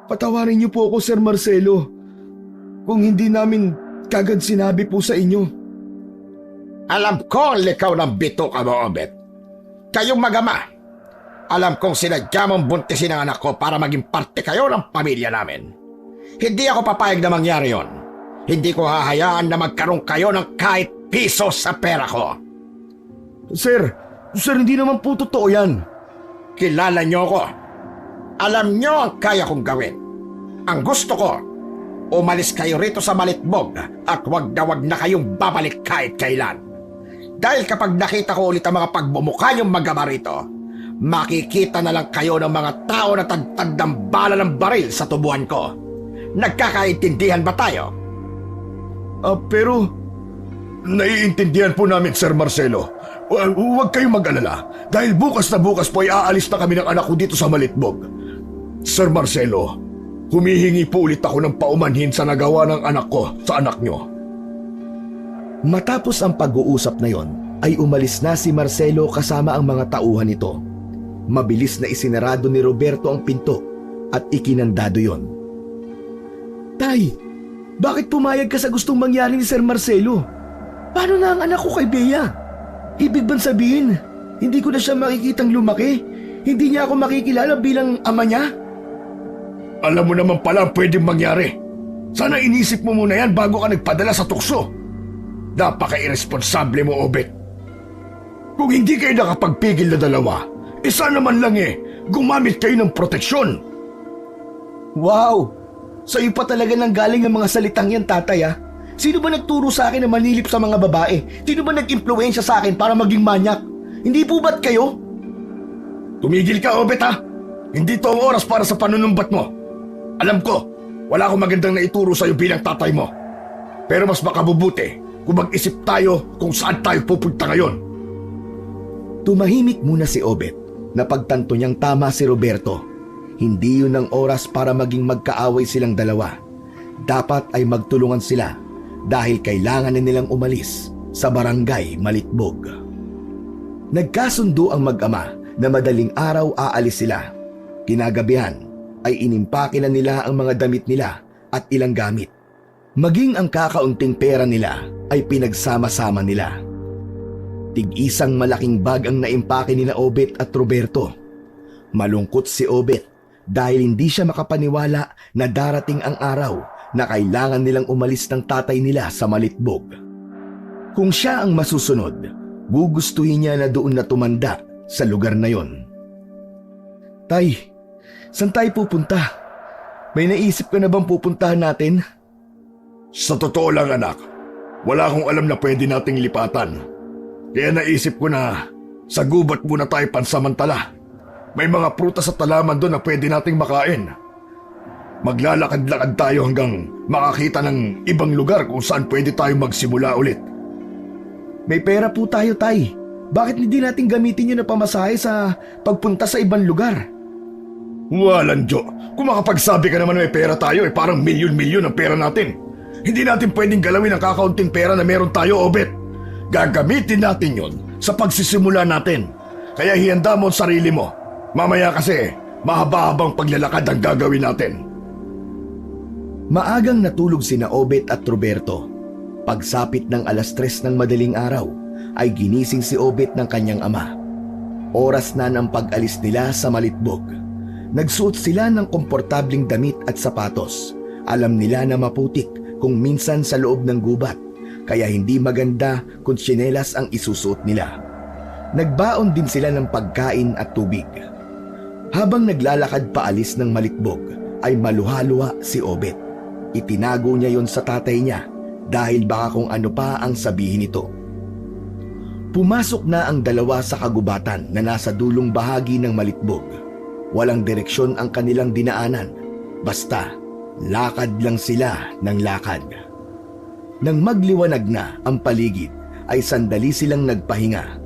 Patawarin niyo po ako, Sir Marcelo, kung hindi namin kagad sinabi po sa inyo. Alam ko ang likaw ng bito ka mo, Obet. Kayong mag-ama, alam kong sinadya mong buntisin ang anak ko para maging parte kayo ng pamilya namin. Hindi ako papayag na mangyari yon. Hindi ko hahayaan na magkaroon kayo ng kahit piso sa pera ko. Sir, hindi naman po totoo yan. Kilala niyo ako. Alam niyo ang kaya kong gawin. Ang gusto ko, umalis kayo rito sa Malitbog at wag na kayong babalik kahit kailan. Dahil kapag nakita ko ulit ang mga pagbumukha niyong mag-ama rito, makikita na lang kayo ng mga tao na tagtad ng bala ng baril sa tubuhan ko. Nagkakaintindihan ba tayo? Pero naiintindihan po namin, Sir Marcelo. Huwag kayong mag-alala dahil bukas na bukas po ay aalis na kami ng anak ko dito sa Malitbog. Sir Marcelo, humihingi po ulit ako ng paumanhin sa nagawa ng anak ko sa anak nyo. Matapos ang pag-uusap na yon, ay umalis na si Marcelo kasama ang mga tauhan nito. Mabilis na isinarado ni Roberto ang pinto at ikinandado yon. Tay, bakit pumayag ka sa gustong mangyari ni Sir Marcelo? Paano na ang anak ko kay Bea? Ibig bang sabihin, hindi ko na siya makikitang lumaki? Hindi niya ako makikilala bilang ama niya? Alam mo naman pala ang pwedeng mangyari. Sana inisip mo muna yan bago ka nagpadala sa tukso. Napaka-irresponsable mo, Obet. Kung hindi kayo nakapagpigil na dalawa, sana man lang gumamit kayo ng proteksyon. Wow! Sa'yo pa talaga nang galing ang mga salitang yan, tatay ah. Sino ba nagturo sa akin na manilip sa mga babae? Sino ba nag-impluensya sa akin para maging manyak? Hindi po ba't kayo? Tumigil ka, Obet ha! Hindi to ang oras para sa panunumbat mo. Alam ko, wala akong magandang naituro sa'yo bilang tatay mo. Pero mas makabubuti kung mag-isip tayo kung saan tayo pupunta ngayon. Tumahimik muna si Obet na pagtanto niyang tama si Roberto. Hindi yun ang oras para maging magkaaway silang dalawa. Dapat ay magtulungan sila dahil kailangan na nilang umalis sa barangay Malitbog. Nagkasundo ang mag-ama na madaling araw aalis sila. Kinagabihan ay inimpake na nila ang mga damit nila at ilang gamit. Maging ang kakaunting pera nila ay pinagsama-sama nila. Tig-isang malaking bag ang naimpake nila Obet at Roberto. Malungkot si Obet dahil hindi siya makapaniwala na darating ang araw na kailangan nilang umalis ng tatay nila sa Malitbog. Kung siya ang masusunod, gugustuhin niya na doon na tumanda sa lugar na yon. Tay, saan tayo pupunta? May naisip ka na bang pupuntahan natin? Sa totoo lang, anak, wala akong alam na pwede nating lipatan. Kaya naisip ko na sa gubat muna tayo pansamantala. May mga prutas at talaman doon na pwede nating makain. Maglalakad-lakad tayo hanggang makakita ng ibang lugar kung saan pwede tayo magsimula ulit. May pera po tayo, tay. Bakit hindi natin gamitin yun na pamasahe sa pagpunta sa ibang lugar? Walang Jo. Kung makapagsabi ka naman may pera tayo, parang milyon-milyon ang pera natin. Hindi natin pwedeng galawin ang kakaunting pera na meron tayo, Obet. Gagamitin natin yon sa pagsisimula natin. Kaya hihanda mo ang sarili mo. Mamaya kasi, mahaba-habang paglalakad ang gagawin natin. Maagang natulog sina Obet at Roberto. Pagsapit ng 3:00 ng madaling araw, ay ginising si Obet ng kanyang ama. Oras na ng pag-alis nila sa Malitbog. Nagsuot sila ng komportabling damit at sapatos. Alam nila na maputik kung minsan sa loob ng gubat, kaya hindi maganda kung tsinelas ang isusuot nila. Nagbaon din sila ng pagkain at tubig. Habang naglalakad paalis ng Malitbog, ay maluhaluha si Obet. Itinago niya yon sa tatay niya dahil baka kung ano pa ang sabihin nito. Pumasok na ang dalawa sa kagubatan na nasa dulong bahagi ng Malitbog. Walang direksyon ang kanilang dinaanan, basta lakad lang sila ng lakad. Nang magliwanag na ang paligid ay sandali silang nagpahinga.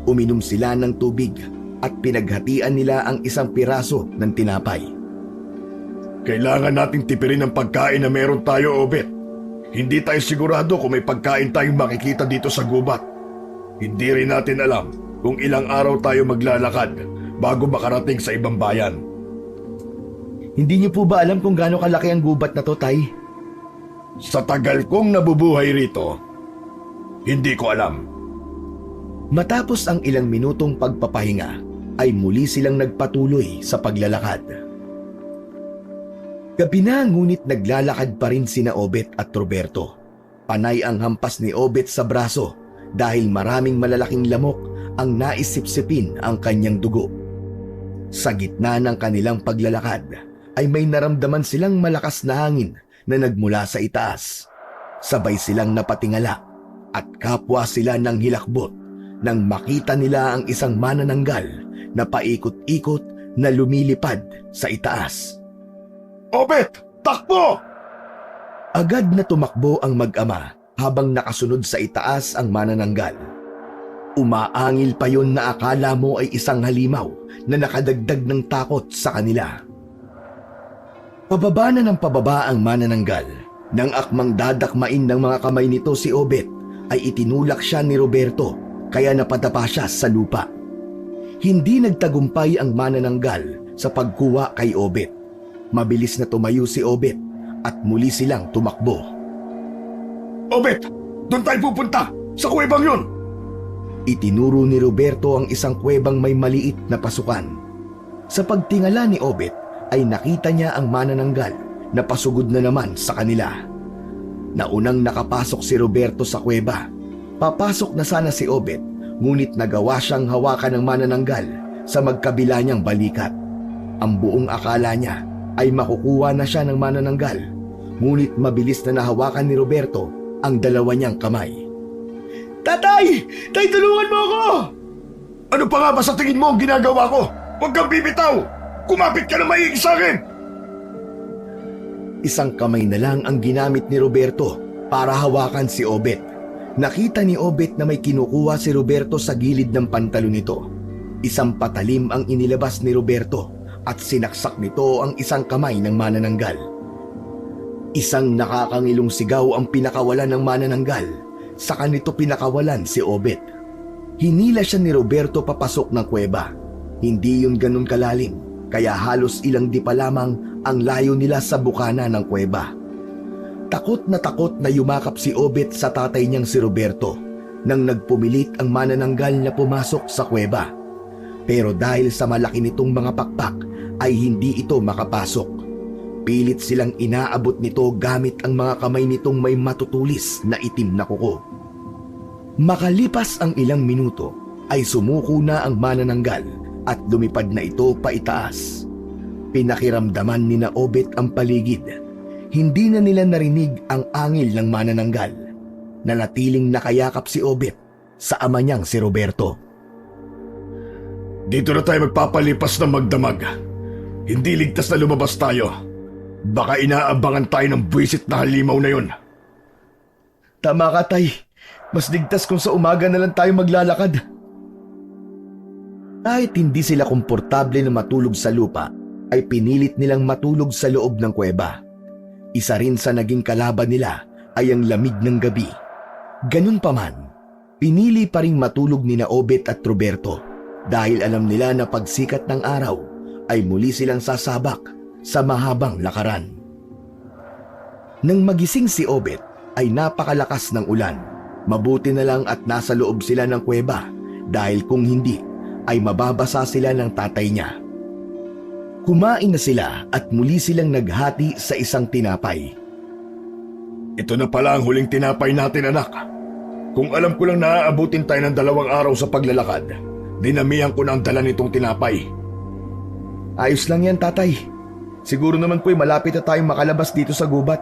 Uminom sila ng tubig at pinaghatian nila ang isang piraso ng tinapay. Kailangan nating tipirin ang pagkain na meron tayo, Obet. Hindi tayo sigurado kung may pagkain tayong makikita dito sa gubat. Hindi rin natin alam kung ilang araw tayo maglalakad bago makarating sa ibang bayan. Hindi niyo po ba alam kung gaano kalaki ang gubat na to, Tay? Sa tagal kong nabubuhay rito, hindi ko alam. Matapos ang ilang minutong pagpapahinga, ay muli silang nagpatuloy sa paglalakad. Gabi na ngunit naglalakad pa rin sina Obet at Roberto. Panay ang hampas ni Obet sa braso dahil maraming malalaking lamok ang naisipsipin ang kanyang dugo. Sa gitna ng kanilang paglalakad ay may naramdaman silang malakas na hangin na nagmula sa itaas. Sabay silang napatingala at kapwa sila ng hilakbot nang makita nila ang isang manananggal na paikot-ikot na lumilipad sa itaas. Obet! Takbo! Agad na tumakbo ang mag-ama habang nakasunod sa itaas ang manananggal. Umaangil pa yon na akala mo ay isang halimaw na nakadagdag ng takot sa kanila. Pababa na ng pababa ang manananggal. Nang akmang dadakmain ng mga kamay nito si Obet, ay itinulak siya ni Roberto kaya napadapa siya sa lupa. Hindi nagtagumpay ang manananggal sa pagkuha kay Obet. Mabilis na tumayo si Obet at muli silang tumakbo. Obet! Doon tayo pupunta! Sa kuwebang yun! Itinuro ni Roberto ang isang kuwebang may maliit na pasukan. Sa pagtingala ni Obet ay nakita niya ang manananggal na pasugod na naman sa kanila. Naunang nakapasok si Roberto sa kuweba. Papasok na sana si Obet, ngunit nagawa siyang hawakan ng manananggal sa magkabila niyang balikat. Ang buong akala niya ay makukuha na siya ng manananggal, ngunit mabilis na nahawakan ni Roberto ang dalawa niyang kamay. Tatay! Tay, tulungan mo ako! Ano pa nga ba sa tingin mo ang ginagawa ko? Huwag kang bibitaw! Kumapit ka na maigi sa akin! Isang kamay na lang ang ginamit ni Roberto para hawakan si Obet. Nakita ni Obet na may kinukuha si Roberto sa gilid ng pantalon nito. Isang patalim ang inilabas ni Roberto at sinaksak nito ang isang kamay ng manananggal. Isang nakakangilong sigaw ang pinakawalan ng manananggal. Saka nito pinakawalan si Obet. Hinila siya ni Roberto papasok ng kuweba. Hindi yun ganun kalalim, kaya halos ilang di pa lamang ang layo nila sa bukana ng kuweba. Takot na yumakap si Obet sa tatay niyang si Roberto nang nagpumilit ang manananggal na pumasok sa kuweba. Pero dahil sa malaki nitong mga pakpak ay hindi ito makapasok. Pilit silang inaabot nito gamit ang mga kamay nitong may matutulis na itim na kuko. Makalipas ang ilang minuto ay sumuko na ang manananggal at lumipad na ito paitaas. Pinakiramdaman ni na Obet ang paligid. Hindi na nila narinig ang angil ng manananggal. Nanatiling nakayakap si Obet sa ama niyang si Roberto. Dito na tayo magpapalipas ng magdamag. Hindi ligtas na lumabas tayo. Baka inaabangan tayo ng buwisit na halimaw na yun. Tama ka, Tay. Mas ligtas kung sa umaga na lang tayo maglalakad. Kahit hindi sila komportable na matulog sa lupa, ay pinilit nilang matulog sa loob ng kuweba. Isa rin sa naging kalaban nila ay ang lamig ng gabi. Ganun pa man, pinili pa ring matulog ni na Obet at Roberto dahil alam nila na pagsikat ng araw ay muli silang sasabak sa mahabang lakaran. Nang magising si Obet ay napakalakas ng ulan. Mabuti na lang at nasa loob sila ng kuweba dahil kung hindi ay mababasa sila ng tatay niya. Kumain na sila at muli silang naghati sa isang tinapay. Ito na pala ang huling tinapay natin, anak. Kung alam ko lang na aabutin tayo ng 2 araw sa paglalakad, dinamihan ko na ang dala nitong tinapay. Ayos lang yan, tatay. Siguro naman po malapit na tayong makalabas dito sa gubat.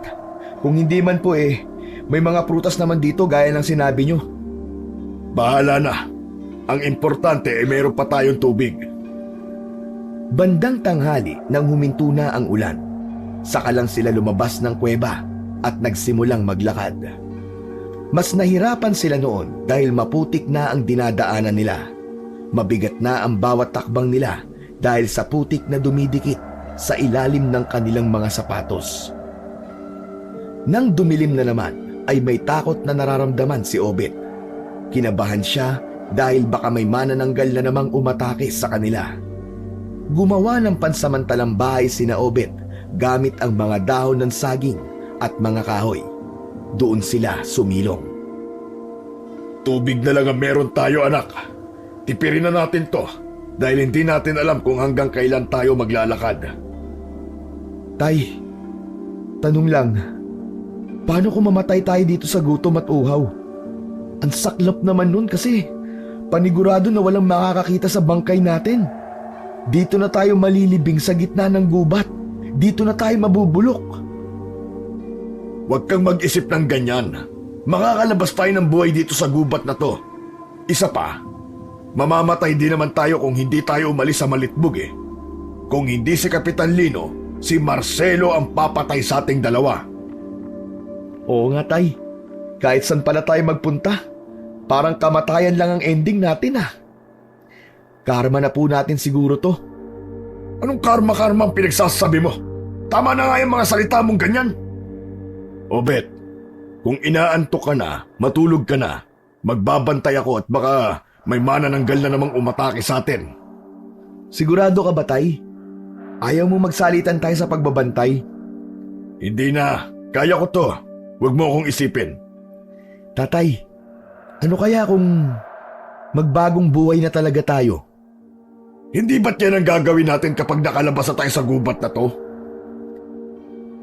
Kung hindi man po may mga prutas naman dito gaya ng sinabi nyo. Bahala na. Ang importante mayroon pa tayong tubig. Bandang tanghali nang huminto na ang ulan, saka lang sila lumabas ng kuweba at nagsimulang maglakad. Mas nahirapan sila noon dahil maputik na ang dinadaanan nila. Mabigat na ang bawat takbang nila dahil sa putik na dumidikit sa ilalim ng kanilang mga sapatos. Nang dumilim na naman ay may takot na nararamdaman si Obet. Kinabahan siya dahil baka may manananggal na namang umatake sa kanila. Gumawa ng pansamantalang bahay sina Obet gamit ang mga dahon ng saging at mga kahoy. Doon sila sumilong. Tubig na lang ang meron tayo, anak. Tipirin na natin to dahil hindi natin alam kung hanggang kailan tayo maglalakad. Tay, tanong lang, paano kung mamatay tayo dito sa gutom at uhaw? Ang saklap naman nun kasi panigurado na walang makakakita sa bangkay natin. Dito na tayo malilibing sa gitna ng gubat. Dito na tayo mabubulok. Huwag kang mag-isip ng ganyan. Makakalabas tayo ng buhay dito sa gubat na to. Isa pa, mamamatay din naman tayo kung hindi tayo umalis sa Malitbog eh. Kung hindi si Kapitan Lino, si Marcelo ang papatay sa ating dalawa. Oo nga, tay. Kahit saan pala tayo magpunta, parang kamatayan lang ang ending natin ah. Karma na po natin siguro to. Anong karma-karma ang pinagsasabi mo? Tama na nga yung mga salita mong ganyan. Obet, kung inaantok ka na, matulog ka na, magbabantay ako at baka may manananggal na namang umatake sa atin. Sigurado ka ba, tay? Ayaw mo magsalitan tayo sa pagbabantay? Hindi na, kaya ko to. Huwag mo akong isipin. Tatay, ano kaya kung magbagong buhay na talaga tayo? Hindi ba't yan ang gagawin natin kapag nakalabas na tayo sa gubat na to?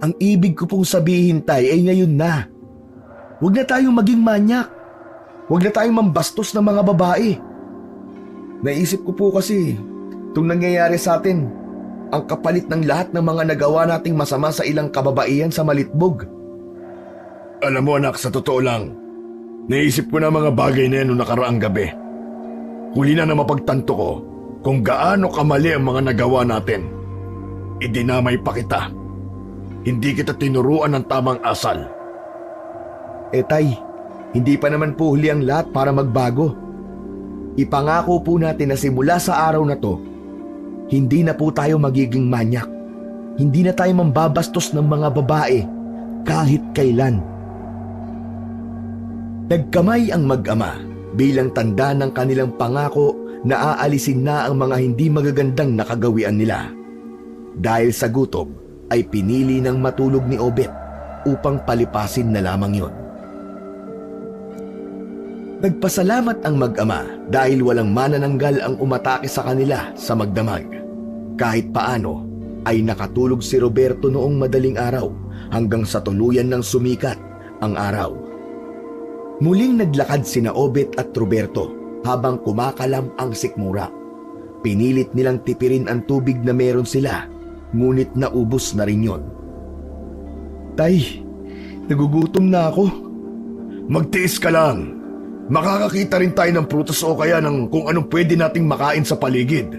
Ang ibig ko pong sabihin, tay, ay ngayon na. Huwag na tayong maging manyak. Huwag na tayong mambastos ng mga babae. Naisip ko po kasi, itong nangyayari sa atin, ang kapalit ng lahat ng mga nagawa nating masama sa ilang kababaihan sa Malitbog. Alam mo anak, sa totoo lang, naisip ko na mga bagay na yan noong nakaraang gabi. Huli na mapagtanto ko kung gaano kamali ang mga nagawa natin. Idinamay pa kita. Hindi kita tinuruan ng tamang asal. Tay, hindi pa naman po huli ang lahat para magbago. Ipangako po natin na simula sa araw na to, hindi na po tayo magiging manyak. Hindi na tayo mambabastos ng mga babae kahit kailan. Nagkamay ang mag-ama bilang tanda ng kanilang pangako na aalisin na ang mga hindi magagandang nakagawian nila. Dahil sa gutom ay pinili ng matulog ni Obet upang palipasin na lamang yon. Nagpasalamat ang mag-ama dahil walang manananggal ang umatake sa kanila sa magdamag. Kahit paano ay nakatulog si Roberto noong madaling araw hanggang sa tuluyan ng sumikat ang araw. Muling naglakad sina Obet at Roberto habang kumakalam ang sikmura. Pinilit nilang tipirin ang tubig na meron sila, ngunit naubos na rin yon. Tay, nagugutom na ako. Magtiis ka lang. Makakakita rin tayo ng prutas o kaya ng kung anong pwede nating makain sa paligid.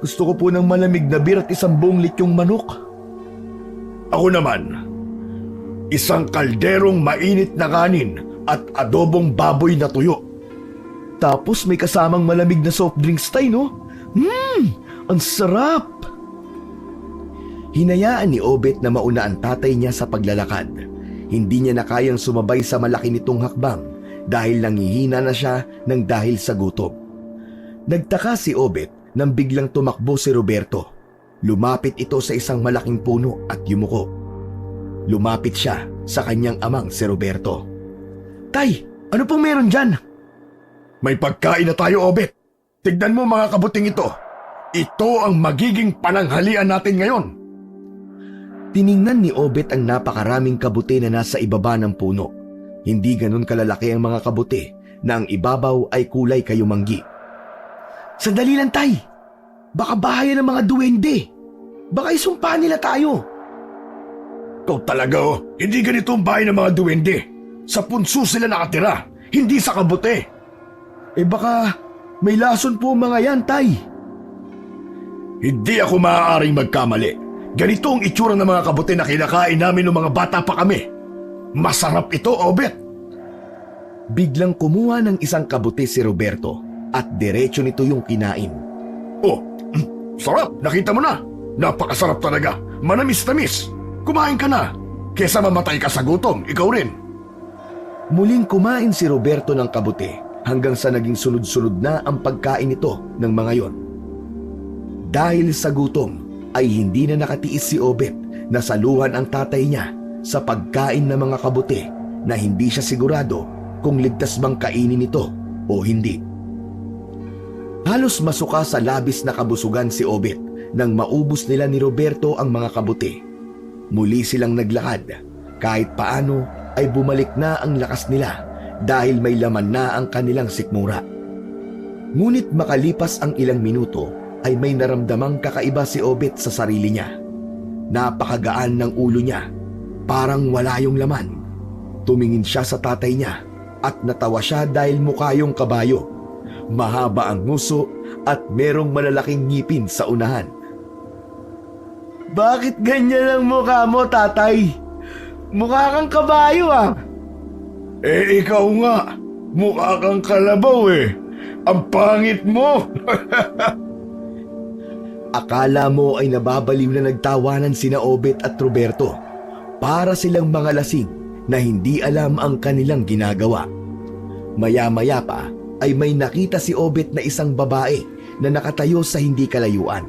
Gusto ko po ng malamig na beer at isang buong lityong manok. Ako naman, isang kalderong mainit na kanin at adobong baboy na tuyo. Tapos may kasamang malamig na soft drinks tayo, no? Ang sarap! Hinayaan ni Obet na mauna ang tatay niya sa paglalakad. Hindi niya na kayang sumabay sa malaki nitong hakbang dahil nangihina na siya ng dahil sa gutom. Nagtaka si Obet nang biglang tumakbo si Roberto. Lumapit ito sa isang malaking puno at yumuko. Lumapit siya sa kanyang amang si Roberto. Tay, ano pong meron dyan? May pagkain na tayo, Obet. Tignan mo mga kabuting ito. Ito ang magiging pananghalian natin ngayon. Tiningnan ni Obet ang napakaraming kabuti na nasa ibaba ng puno. Hindi ganun kalalaki ang mga kabuti na ang ibabaw ay kulay kayumanggi. Sandali lang, tay. Baka bahayan ng mga duwende. Baka isumpa nila tayo. Ikaw talaga hindi ganito ang bahay ng mga duwende. Sa punso sila nakatira, hindi sa kabute. Baka may lason po mga yan, Tay. Hindi ako maaaring magkamali. Ganito ang itsura ng mga kabute na kinakain namin ng mga bata pa kami. Masarap ito, Obet. Biglang kumuha ng isang kabute si Roberto at diretso nito yung kinain. Oh, sarap. Nakita mo na. Napakasarap talaga. Manamis-tamis. Kumain ka na. Kesa mamatay ka sa gutom, ikaw rin. Muling kumain si Roberto ng kabute hanggang sa naging sunod-sunod na ang pagkain nito ng mga yon. Dahil sa gutom ay hindi na nakatiis si Obet na saluhan ang tatay niya sa pagkain ng mga kabute na hindi siya sigurado kung ligtas bang kainin ito o hindi. Halos masuka sa labis na kabusugan si Obet nang maubos nila ni Roberto ang mga kabute. Muli silang naglakad. Kahit paano ay bumalik na ang lakas nila dahil may laman na ang kanilang sikmura. Ngunit makalipas ang ilang minuto ay may naramdamang kakaiba si Obet sa sarili niya. Napakagaan ng ulo niya, parang wala yung laman. Tumingin siya sa tatay niya at natawa siya dahil mukha yung kabayo. Mahaba ang nguso at merong malalaking ngipin sa unahan. Bakit ganyan ang mukha mo, tatay? Mukha kang kabayo ah. Ikaw nga. Mukha kang kalabaw Ang pangit mo. Akala mo ay nababaliw na nagtawanan sina Obet at Roberto. Para silang mga lasing na hindi alam ang kanilang ginagawa. Maya-maya pa ay may nakita si Obet na isang babae na nakatayo sa hindi kalayuan.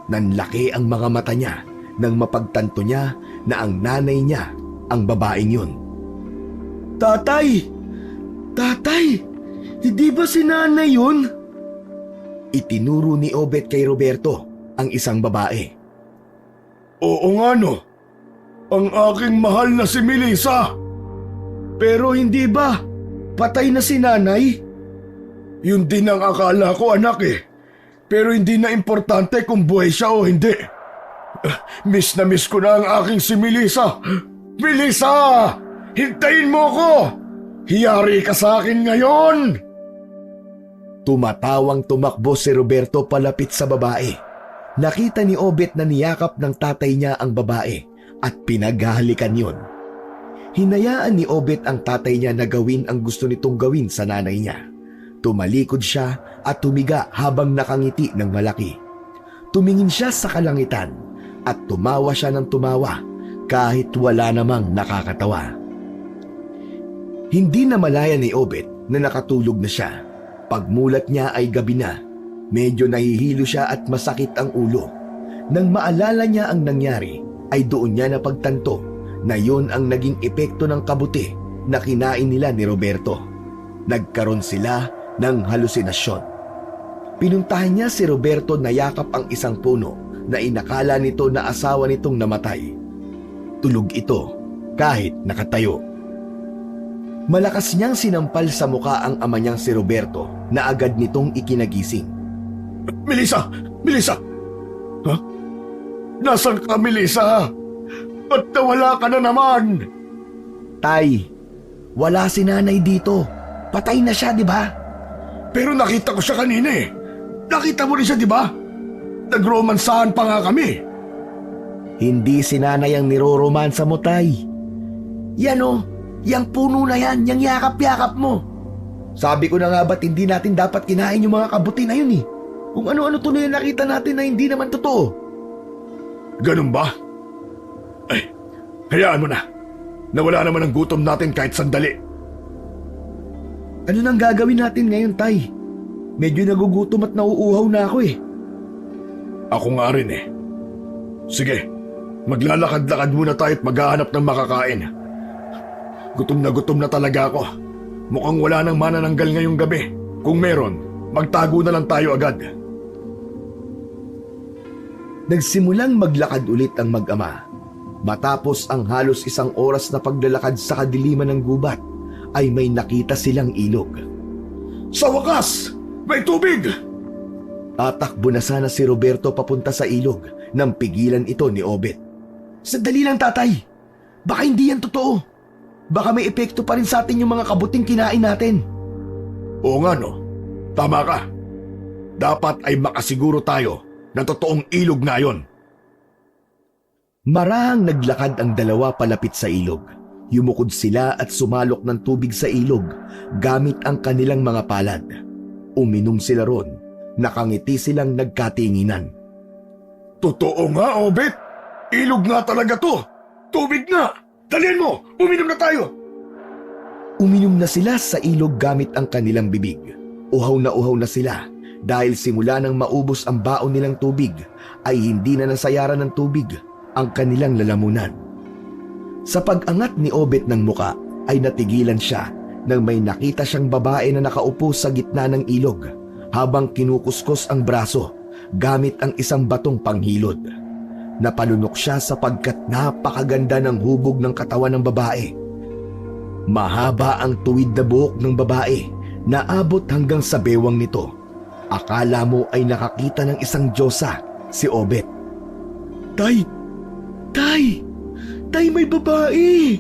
Nanlaki ang mga mata niya nang mapagtanto niya na ang nanay niya ang babaeng yun. Tatay! Tatay! Hindi ba si nanay yun? Itinuro ni Obet kay Roberto ang isang babae. Oo nga no. Ang aking mahal na si Melissa. Pero hindi ba? Patay na si nanay? Yun din ang akala ko, anak Pero hindi na importante kung buhay siya o hindi. Miss na miss ko na ang aking si Melissa. Melissa! Hintayin mo ko! Hiyari ka sa akin ngayon! Tumatawang tumakbo si Roberto palapit sa babae. Nakita ni Obet na niyakap ng tatay niya ang babae at pinaghahalikan yun. Hinayaan ni Obet ang tatay niya na gawin ang gusto nitong gawin sa nanay niya. Tumalikod siya at tumiga habang nakangiti ng malaki. Tumingin siya sa kalangitan at tumawa siya ng tumawa kahit wala namang nakakatawa. Hindi na malaya ni Obet na nakatulog na siya. Pagmulat niya ay gabi na. Medyo nahihilo siya at masakit ang ulo. Nang maalala niya ang nangyari, ay doon niya napagtanto na yun ang naging epekto ng kabute na kinain nila ni Roberto. Nagkaroon sila ng halusinasyon. Pinuntahan niya si Roberto na yakap ang isang puno na inakala nito na asawa nitong namatay. Tulog ito kahit nakatayo. Malakas niyang sinampal sa muka ang ama niyang si Roberto na agad nitong ikinagising. Melissa! Melissa! Ha? Nasaan ka, Melissa? Ba't nawala ka na naman? Tay, wala si nanay dito. Patay na siya, di ba? Pero nakita ko siya kanina Nakita mo rin siya, di ba? Nagromansahan pa nga kami. Hindi si nanay ang niroromansa mo, Tay. Yan o, yang puno na yan, yang yakap-yakap mo. Sabi ko na nga ba't hindi natin dapat kinain yung mga kabuti na yun Kung ano-ano tuloy ang nakita natin na hindi naman totoo. Ganun ba? Ay, hayaan mo na. Nawala naman ang gutom natin kahit sandali. Ano nang gagawin natin ngayon, Tay? Medyo nagugutom at nauuhaw na ako Ako nga rin Sige, maglalakad-lakad muna tayo at maghahanap ng makakain. Gutom na talaga ako. Mukhang wala nang manananggal ngayong gabi. Kung meron, magtago na lang tayo agad. Nagsimulang maglakad ulit ang mag-ama. Matapos ang halos 1 oras na paglalakad sa kadiliman ng gubat, ay may nakita silang ilog. Sa wakas! May tubig! Tatakbo na sana si Roberto papunta sa ilog nang pigilan ito ni Obet. Sandali lang, tatay. Baka hindi yan totoo. Baka may epekto pa rin sa atin yung mga kabuting kinain natin. Oo nga no, tama ka. Dapat ay makasiguro tayo na totoong ilog nga yon. Marahang naglakad ang dalawa palapit sa ilog. Yumukod sila at sumalok ng tubig sa ilog gamit ang kanilang mga palad. Uminom sila ron. Nakangiti silang nagkatinginan. Totoo nga, Obet. Ilog nga talaga to. Tubig nga. Dalhin mo, uminom na tayo. Uminom na sila sa ilog gamit ang kanilang bibig. Uhaw na sila dahil simula nang maubos ang baon nilang tubig ay hindi na nasayaran ng tubig ang kanilang lalamunan. Sa pag-angat ni Obet ng muka ay natigilan siya nang may nakita siyang babae na nakaupo sa gitna ng ilog habang kinukuskus ang braso gamit ang isang batong panghilod. Napalunok siya sapagkat napakaganda ng hubog ng katawan ng babae. Mahaba ang tuwid na buhok ng babae na abot hanggang sa bewang nito. Akala mo ay nakakita ng isang diyosa, si Obet. Tay, May babae!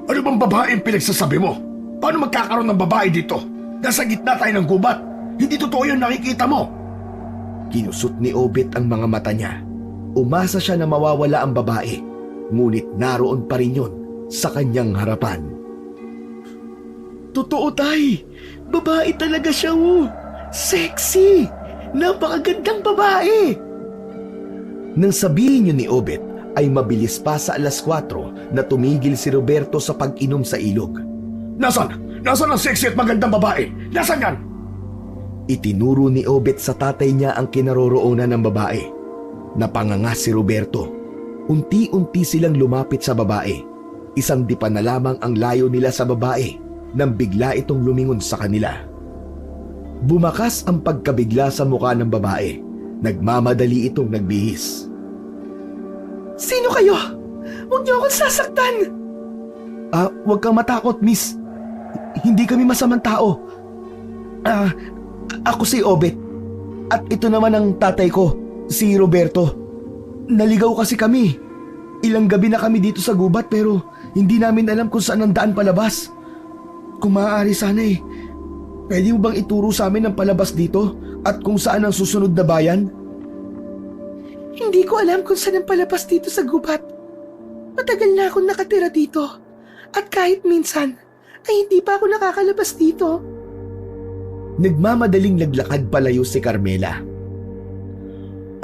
ano bang babaeng pinagsasabi mo? Paano magkakaroon ng babae dito? Nasa gitna tayo ng gubat. Hindi totoo yung nakikita mo. Kinusot ni Obet ang mga mata niya. Umasa siya na mawawala ang babae, ngunit naroon pa rin yun sa kanyang harapan. Totoo, tay! Babae talaga siya, oh! Sexy! Napakagandang babae! Nang sabihin yun ni Obet, ay mabilis pa sa 4:00 na tumigil si Roberto sa pag-inom sa ilog. Nasaan? Nasaan ang sexy at magandang babae? Nasaan yan? Itinuro ni Obet sa tatay niya ang kinaroroonan ng babae. Napanganga si Roberto. Unti-unti silang lumapit sa babae. Isang dipa na lamang ang layo nila sa babae nang bigla itong lumingon sa kanila. Bumakas ang pagkabigla sa mukha ng babae. Nagmamadali itong nagbihis. Sino kayo? Huwag niyo akong sasaktan! Huwag kang matakot, miss. Hindi kami masamang tao. Ako si Obet. At ito naman ang tatay ko, si Roberto. Naligaw kasi kami. Ilang gabi na kami dito sa gubat pero hindi namin alam kung saan ang daan palabas. Kung maaari sana pwede mo bang ituro sa amin ang palabas dito at kung saan ang susunod na bayan? Hindi ko alam kung saan ang palabas dito sa gubat. Matagal na akong nakatira dito. At kahit minsan, ay hindi pa ako nakakalabas dito. Nagmamadaling naglakad palayo si Carmela.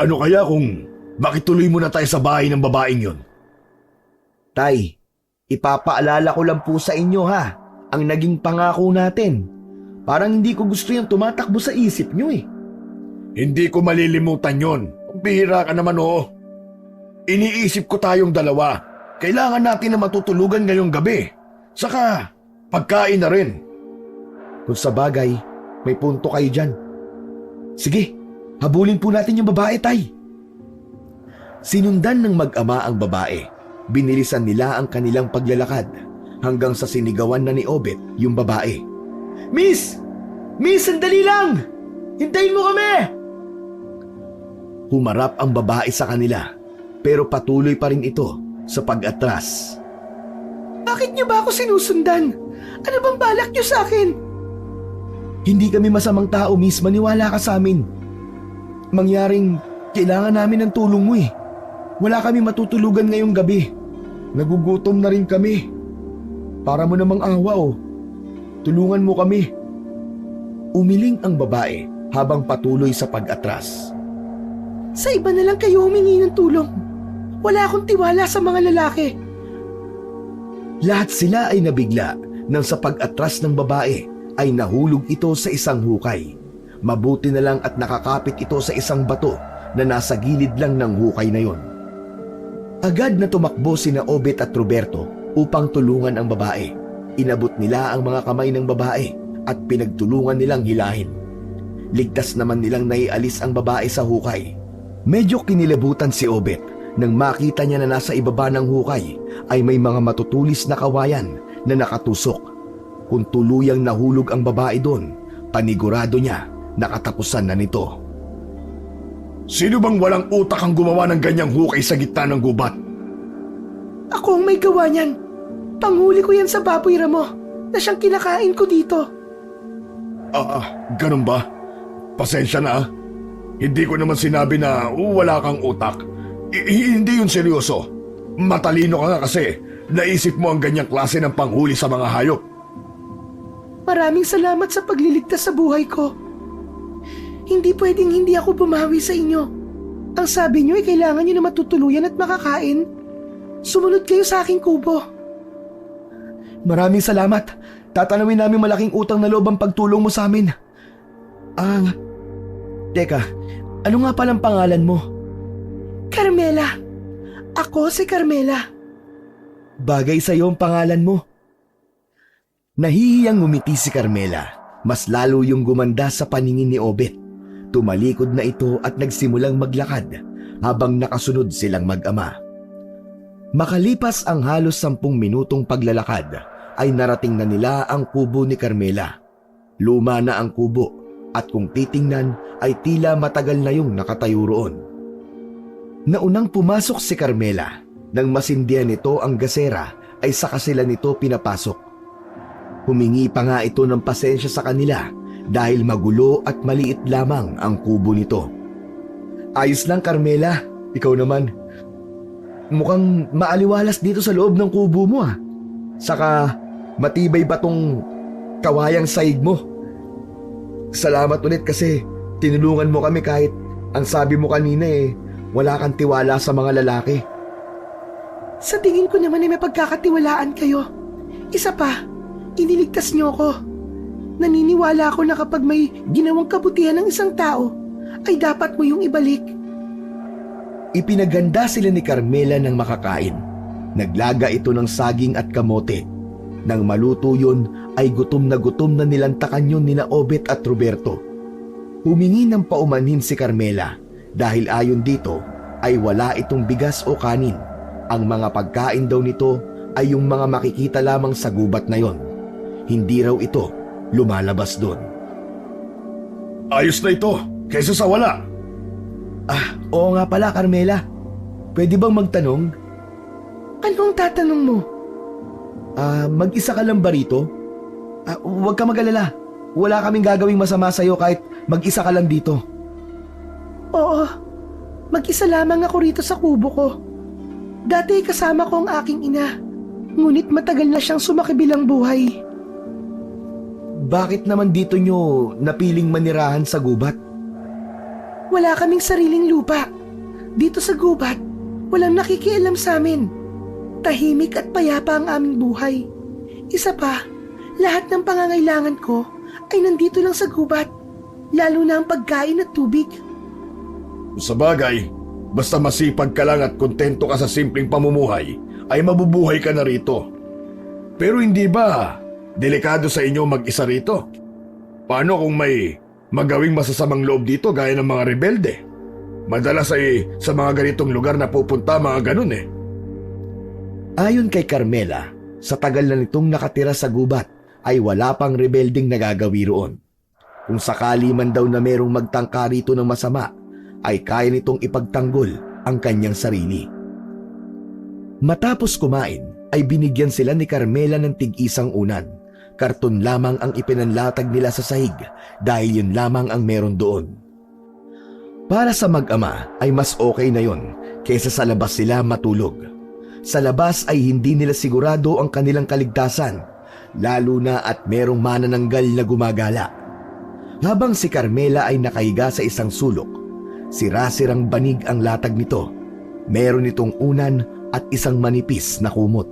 Ano kaya kung makituloy muna tayo sa bahay ng babaeng yon? Tay, ipapaalala ko lang po sa inyo ha, ang naging pangako natin. Parang hindi ko gusto yung tumatakbo sa isip nyo eh. Hindi ko malilimutan yon. Bihira ka naman, oo. Iniisip ko tayong dalawa. Kailangan natin na matutulugan ngayong gabi. Saka, pagkain na rin. Kung sa bagay, may punto kayo dyan. Sige, habulin po natin yung babae, tay. Sinundan ng mag-ama ang babae. Binilisan nila ang kanilang paglalakad hanggang sa sinigawan na ni Obet yung babae. Miss! Miss, sandali lang! Hintayin mo kami! Humarap ang babae sa kanila, pero patuloy pa rin ito sa pag-atras. Bakit niyo ba ako sinusundan? Ano bang balak niyo sa akin? Hindi kami masamang tao, miss. Maniwala ka sa amin. Mangyaring kailangan namin ng tulong mo eh. Wala kami matutulugan ngayong gabi. Nagugutom na rin kami. Para mo namang awa oh. Tulungan mo kami. Umiling ang babae habang patuloy sa pag-atras. Sa iba na lang kayo humingi ng tulong. Wala akong tiwala sa mga lalaki. Lahat sila ay nabigla nang sa pag-atras ng babae ay nahulog ito sa isang hukay. Mabuti na lang at nakakapit ito sa isang bato na nasa gilid lang ng hukay na yon. Agad na tumakbo sina Obet at Roberto upang tulungan ang babae. Inabot nila ang mga kamay ng babae at pinagtulungan nilang hilahin. Ligtas naman nilang naialis ang babae sa hukay. Medyo kinilabutan si Obet nang makita niya na nasa ibaba ng hukay ay may mga matutulis na kawayan na nakatusok. Kung tuluyang nahulog ang babae doon, panigurado niya na katapusan na nito. Sino bang walang utak ang gumawa ng ganyang hukay sa gitna ng gubat? Ako ang may gawa niyan. Panghuli ko yan sa baboy ramo na siyang kinakain ko dito. Ganun ba? Pasensya na ah. Hindi ko naman sinabi na wala kang utak. Hindi yun seryoso. Matalino ka nga kasi naisip mo ang ganyang klase ng panghuli sa mga hayop. Maraming salamat sa pagliligtas sa buhay ko. Hindi pwedeng hindi ako bumawi sa inyo. Ang sabi niyo ay kailangan niyo na matutuluyan at makakain. Sumunod kayo sa aking kubo. Maraming salamat. Tatanawin namin malaking utang na loob ang pagtulong mo sa amin. Teka, ano nga palang pangalan mo? Carmela. Ako si Carmela. Bagay sa iyo ang pangalan mo. Nahihiyang ngumiti si Carmela. Mas lalo yung gumanda sa paningin ni Obet. Tumalikod na ito at nagsimulang maglakad habang nakasunod silang mag-ama. Makalipas ang halos 10 minutong paglalakad ay narating na nila ang kubo ni Carmela. Luma na ang kubo at kung titingnan ay tila matagal na yung nakatayo roon. Naunang pumasok si Carmela. Nang masindihan nito ang gasera ay saka sila nito pinapasok. Humingi pa nga ito ng pasensya sa kanila dahil magulo at maliit lamang ang kubo nito. Ayos lang Carmela, ikaw naman. Mukhang maaliwalas dito sa loob ng kubo mo ah. Saka matibay ba tong kawayang saig mo? Salamat ulit kasi tinulungan mo kami kahit ang sabi mo kanina wala kang tiwala sa mga lalaki. Sa tingin ko naman ay may pagkakatiwalaan kayo. Isa pa, iniligtas niyo ako. Naniniwala ako na kapag may ginawang kabutihan ng isang tao, ay dapat mo yung ibalik. Ipinaganda sila ni Carmela ng makakain. Naglaga ito ng saging at kamote. Nang maluto yun, ay gutom na nilantakan yun nina Obet at Roberto. Humingi ng paumanhin si Carmela dahil ayon dito ay wala itong bigas o kanin. Ang mga pagkain daw nito ay yung mga makikita lamang sa gubat na yon. Hindi raw ito lumalabas doon. Ayos na ito, kaysa sa wala. Oo nga pala Carmela. Pwede bang magtanong? Anong tatanong mo? Mag-isa ka lang ba rito? Huwag ka mag-alala. Wala kaming gagawing masama sa'yo kahit mag-isa ka lang dito. Oo, mag-isa lamang ako rito sa kubo ko. Dati kasama ko ang aking ina, ngunit matagal na siyang sumakibilang buhay. Bakit naman dito nyo napiling manirahan sa gubat? Wala kaming sariling lupa. Dito sa gubat, walang nakikialam sa amin. Tahimik at payapa ang aming buhay. Isa pa, lahat ng pangangailangan ko ay nandito lang sa gubat, lalo na ang pagkain at tubig. Sa bagay, basta masipag ka lang at kontento ka sa simpleng pamumuhay, ay mabubuhay ka na rito. Pero hindi ba delikado sa inyo mag-isa rito? Paano kung may magawing masasamang loob dito gaya ng mga rebelde? Madalas ay sa mga ganitong lugar na pupunta mga ganun eh. Ayon kay Carmela, sa tagal na nitong nakatira sa gubat ay wala pang rebelding nagagawi roon. Kung sakali man daw na merong magtangka rito ng masama, ay kaya nitong ipagtanggol ang kanyang sarili. Matapos kumain, ay binigyan sila ni Carmela ng tig-isang unan. Karton lamang ang ipinanlatag nila sa sahig dahil yun lamang ang meron doon. Para sa mag-ama ay mas okay na yon kaysa sa labas sila matulog. Sa labas ay hindi nila sigurado ang kanilang kaligtasan, lalo na at merong manananggal na gumagala. Habang si Carmela ay nakahiga sa isang sulok, sira-sirang banig ang latag nito. Meron itong unan at isang manipis na kumot.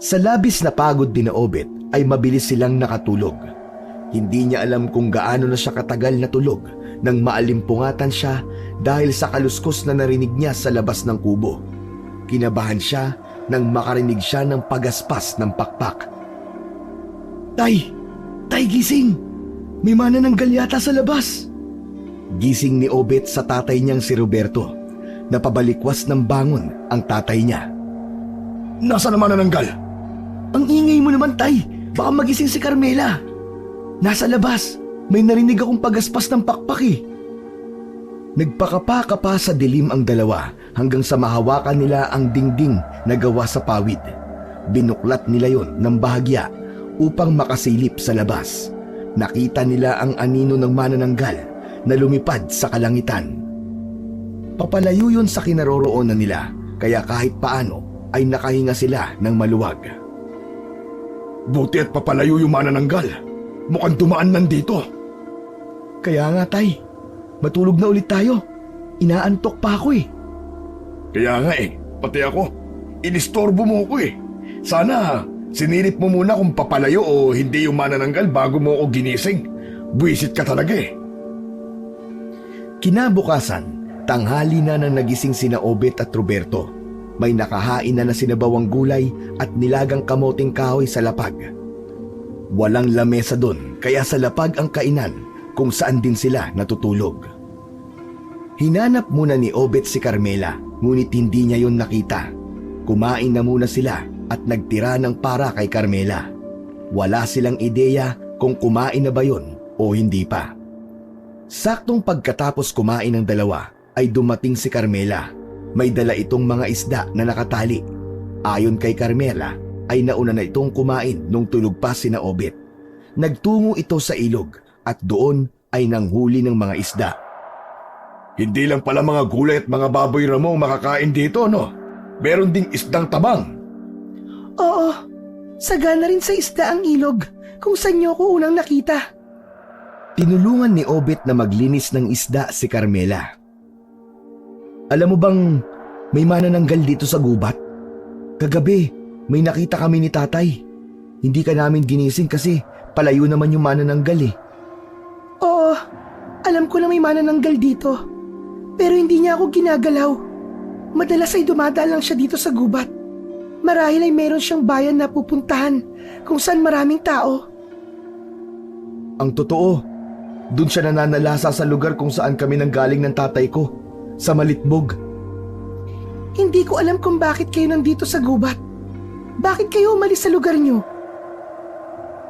Sa labis na pagod din na Obet ay mabilis silang nakatulog. Hindi niya alam kung gaano na siya katagal natulog nang maalimpungatan siya dahil sa kaluskos na narinig niya sa labas ng kubo. Kinabahan siya nang makarinig siya ng pagaspas ng pakpak. Tay! Tay, gising! May manananggal yata sa labas! Gising ni Obet sa tatay niyang si Roberto. Napabalikwas ng bangon ang tatay niya. Nasaan naman nananggal? Ang ingay mo naman, tay! Baka magising si Carmela! Nasa labas! May narinig akong pagaspas ng pakpak eh. Nagpakapa-kapa sa dilim ang dalawa hanggang sa mahawakan nila ang dingding na gawa sa pawid. Binuklat nila yon ng bahagya upang makasilip sa labas. Nakita nila ang anino ng manananggal na lumipad sa kalangitan. Papalayo yun sa kinaroroonan nila, kaya kahit paano ay nakahinga sila ng maluwag. Buti at papalayo yung manananggal. Mukhang dumaan nandito. Kaya nga tay, matulog na ulit tayo. Inaantok pa ako eh. Kaya nga pati ako. Inistorbo mo ko Sana sinirip mo muna kung papalayo o hindi yung manananggal bago mo ako ginising. Buwisit ka talaga Kinabukasan, tanghali na nang nagising sina Obet at Roberto. May nakahain na sinabawang gulay at nilagang kamoting kahoy sa lapag. Walang lamesa doon, kaya sa lapag ang kainan kung saan din sila natutulog. Hinanap muna ni Obet si Carmela, ngunit hindi niya yon nakita. Kumain na muna sila at nagtira ng para kay Carmela. Wala silang ideya kung kumain na ba yon o hindi pa. Saktong pagkatapos kumain ng dalawa ay dumating si Carmela. May dala itong mga isda na nakatali. Ayon kay Carmela ay nauna na itong kumain nung tulog pa sina Obet. Nagtungo ito sa ilog at doon ay nanghuli ng mga isda. Hindi lang pala mga gulay at mga baboy ramo makakain dito, no? Meron ding isdang tabang. Oo, sagana rin sa isda ang ilog kung saan niyo ko unang nakita. Tinulungan ni Obet na maglinis ng isda si Carmela. Alam mo bang may manananggal dito sa gubat? Kagabi, may nakita kami ni tatay. Hindi ka namin ginising kasi palayo naman yung manananggal eh. Oo, alam ko na may manananggal dito. Pero hindi niya ako ginagalaw. Madalas ay dumadaan lang siya dito sa gubat. Marahil ay meron siyang bayan na pupuntahan kung saan maraming tao. Ang totoo, dun siya nananalasa sa lugar kung saan kami nanggaling ng tatay ko, sa Malitbog. Hindi ko alam kung bakit kayo nandito sa gubat. Bakit kayo umalis sa lugar niyo?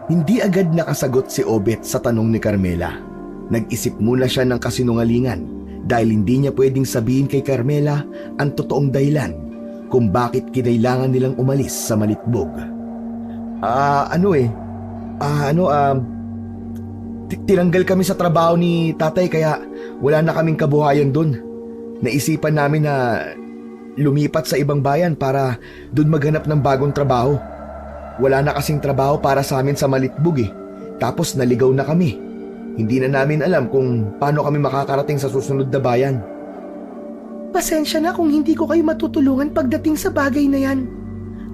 Hindi agad nakasagot si Obet sa tanong ni Carmela. Nag-isip muna siya ng kasinungalingan dahil hindi niya pwedeng sabihin kay Carmela ang totoong dahilan kung bakit kinailangan nilang umalis sa Malitbog. Tinanggal kami sa trabaho ni tatay kaya wala na kaming kabuhayan dun. Naisipan namin na lumipat sa ibang bayan para dun maghanap ng bagong trabaho. Wala na kasing trabaho para sa amin sa Malitbog eh. Tapos naligaw na kami. Hindi na namin alam kung paano kami makakarating sa susunod na bayan. Pasensya na kung hindi ko kayo matutulungan pagdating sa bagay na yan.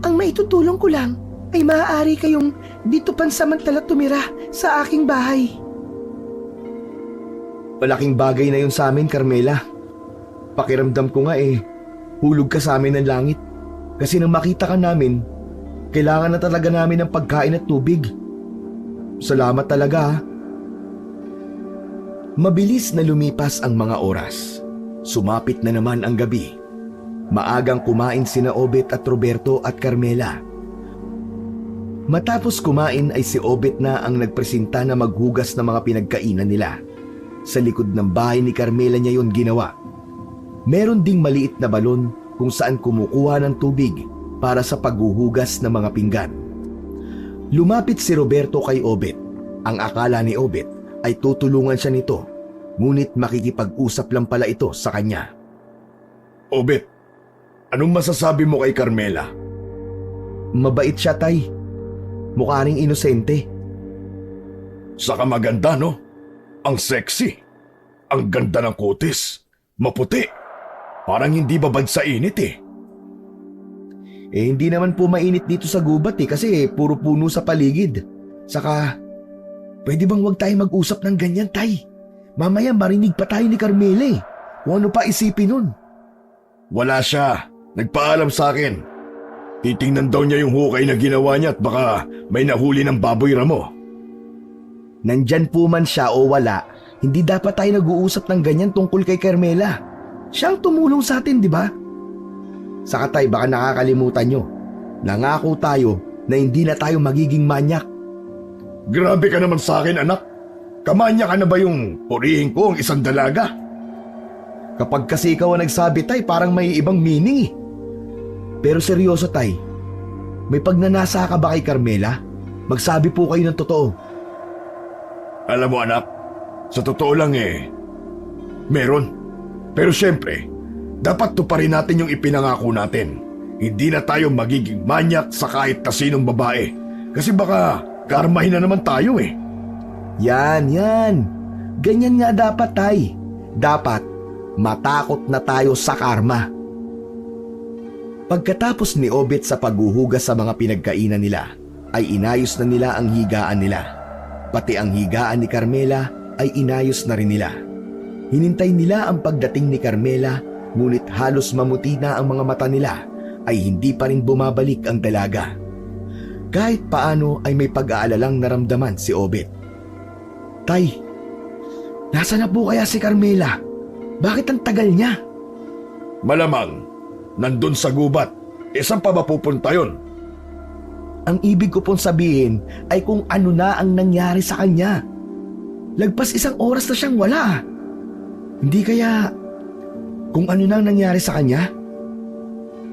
Ang maitutulong ko lang ay maaari kayong dito pansamantala tumira sa aking bahay. Malaking bagay na yun sa amin, Carmela. Pakiramdam ko nga hulog ka sa amin ng langit. Kasi nang makita ka namin, kailangan na talaga namin ng pagkain at tubig. Salamat talaga ha. Mabilis na lumipas ang mga oras. Sumapit na naman ang gabi. Maagang kumain sina Obet at Roberto at Carmela. Matapos kumain ay si Obet na ang nagpresenta na maghugas ng mga pinagkainan nila. Sa likod ng bahay ni Carmela niya yon ginawa. Meron ding maliit na balon kung saan kumukuha ng tubig para sa paghuhugas ng mga pinggan. Lumapit si Roberto kay Obet. Ang akala ni Obet ay tutulungan siya nito, ngunit makikipag-usap lang pala ito sa kanya. Obet, anong masasabi mo kay Carmela? Mabait siya, tay. Mukha ring inosente. Saka maganda, no? Ang sexy. Ang ganda ng kutis. Maputi. Parang hindi babad sa init Hindi naman po mainit dito sa gubat kasi puro puno sa paligid. Saka, pwede bang wag tayo mag-usap ng ganyan, tay? Mamaya marinig pa tayo ni Carmela Kung ano pa isipin nun. Wala siya. Nagpaalam sa akin. Titingnan daw niya yung hukay na ginawa niya at baka may nahuli ng baboy ramo. Nandyan po man siya o wala, hindi dapat tayo nag-uusap ng ganyan tungkol kay Carmela. Siyang tumulong sa atin, di ba? Saka tay, baka nakakalimutan nyo. Nangako tayo na hindi na tayo magiging manyak. Grabe ka naman sa akin, anak. Kamanya ka na ba yung purihin ko ang isang dalaga? Kapag kasi ikaw ang nagsabi, Tay, parang may ibang meaning eh. Pero seryoso, Tay, may pagnanasa ka ba kay Carmela? Magsabi po kayo ng totoo. Alam mo anak, sa totoo lang meron. Pero syempre, dapat tuparin natin yung ipinangako natin. Hindi na tayo magiging manyak sa kahit na sinong babae. Kasi baka karmahin na naman tayo eh. Yan. Ganyan nga dapat, Tay. Dapat matakot na tayo sa karma. Pagkatapos ni Obet sa paghuhugas sa mga pinagkainan nila, ay inayos na nila ang higaan nila. Pati ang higaan ni Carmela ay inayos na rin nila. Hinintay nila ang pagdating ni Carmela, ngunit halos mamuti na ang mga mata nila ay hindi pa rin bumabalik ang dalaga. Kahit paano ay may pag-aalalang naramdaman si Obet. Tay, nasa na po kaya si Carmela? Bakit ang tagal niya? Malamang, nandun sa gubat. Saan pa ba pupunta yun? Ang ibig ko pong sabihin ay kung ano na ang nangyari sa kanya. Lagpas 1 oras na siyang wala. Hindi kaya kung ano na ang nangyari sa kanya?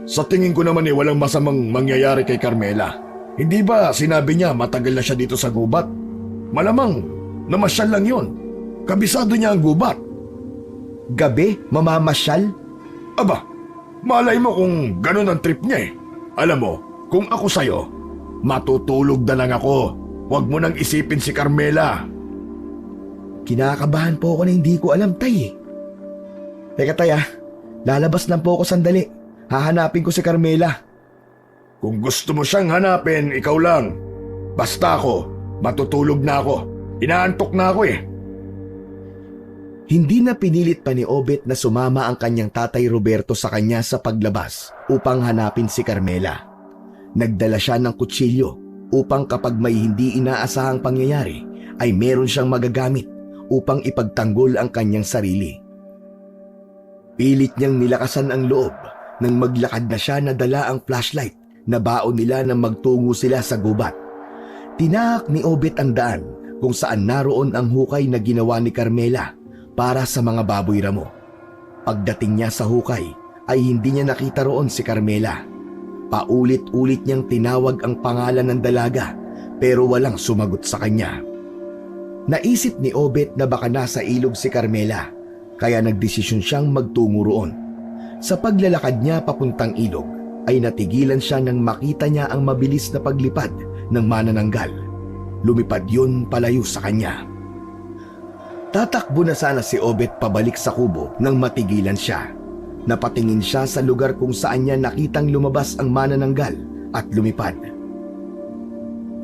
Sa tingin ko naman walang masamang mangyayari kay Carmela. Hindi ba sinabi niya matagal na siya dito sa gubat? Malamang, namasyal lang yun. Kabisado niya ang gubat. Gabi, mamamasyal? Aba, malay mo kung ganun ang trip niya eh. Alam mo, kung ako sa'yo, matutulog na lang ako. Huwag mo nang isipin si Carmela. Kinakabahan po ako na hindi ko alam, Tay. Teka, Tay, lalabas lang po ako sandali. Hahanapin ko si Carmela. Kung gusto mo siyang hanapin, ikaw lang. Basta ako, matutulog na ako. Inaantok na ako eh. Hindi na pinilit pa ni Obet na sumama ang kanyang tatay Roberto sa kanya sa paglabas upang hanapin si Carmela. Nagdala siya ng kutsilyo upang kapag may hindi inaasahang pangyayari ay meron siyang magagamit upang ipagtanggol ang kanyang sarili. Pilit niyang nilakasan ang loob nang maglakad na siya na dala ang flashlight na baon nila nang magtungo sila sa gubat. Tinahak ni Obet ang daan kung saan naroon ang hukay na ginawa ni Carmela para sa mga baboy ramo. Pagdating niya sa hukay ay hindi niya nakita roon si Carmela. Paulit-ulit niyang tinawag ang pangalan ng dalaga pero walang sumagot sa kanya. Naisip ni Obet na baka nasa ilog si Carmela kaya nagdesisyon siyang magtungo roon. Sa paglalakad niya papuntang ilog ay natigilan siya nang makita niya ang mabilis na paglipad ng manananggal. Lumipad yun palayo sa kanya. Tatakbo na sana si Obet pabalik sa kubo nang matigilan siya. Napatingin siya sa lugar kung saan niya nakitang lumabas ang manananggal at lumipad.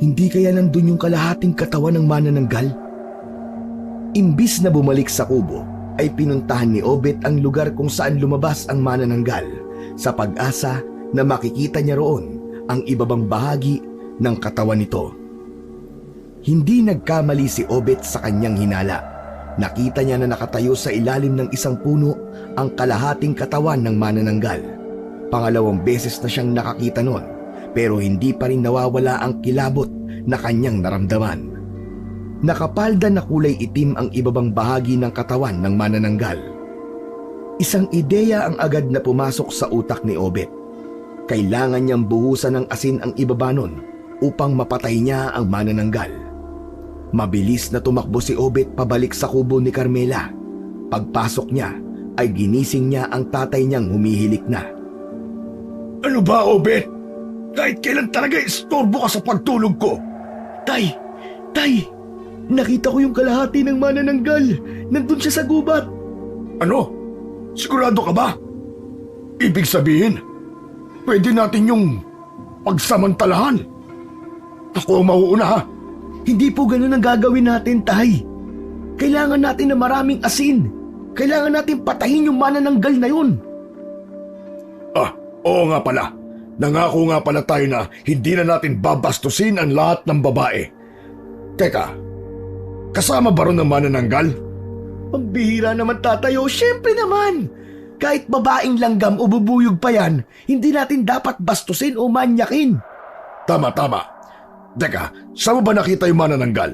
Hindi kaya nandun yung kalahating katawan ng manananggal? Imbis na bumalik sa kubo, ay pinuntahan ni Obet ang lugar kung saan lumabas ang manananggal sa pag-asa na makikita niya roon ang ibabang bahagi ng katawan nito. Hindi nagkamali si Obet sa kanyang hinala. Nakita niya na nakatayo sa ilalim ng isang puno ang kalahating katawan ng manananggal. Pangalawang beses na siyang nakakita noon pero hindi pa rin nawawala ang kilabot na kanyang naramdaman. Nakapalda na kulay itim ang ibabang bahagi ng katawan ng manananggal. Isang ideya ang agad na pumasok sa utak ni Obet. Kailangan niyang buhusan ng asin ang ibaba nun upang mapatay niya ang manananggal. Mabilis na tumakbo si Obet pabalik sa kubo ni Carmela. Pagpasok niya ay ginising niya ang tatay niyang humihilik na. Ano ba, Obet? Kahit kailan talaga istorbo ka sa pagtulog ko. Tay! Nakita ko yung kalahati ng manananggal. Nandun siya sa gubat. Ano? Sigurado ka ba? Ibig sabihin, pwede natin yung pagsamantalahan. Ako ang mauuna ha. Hindi po ganun ang gagawin natin, Tay. Kailangan natin na maraming asin. Kailangan natin patahin yung manananggal na yun. Oo nga pala. Nangako nga pala tayo na hindi na natin babastusin ang lahat ng babae. Teka, kasama ba ron ng manananggal? Pambihira naman, Tatayo. Siyempre naman. Kahit babaeng langgam o bubuyog pa yan, hindi natin dapat bastusin o manyakin. Tama. Teka, saan mo ba nakita yung manananggal?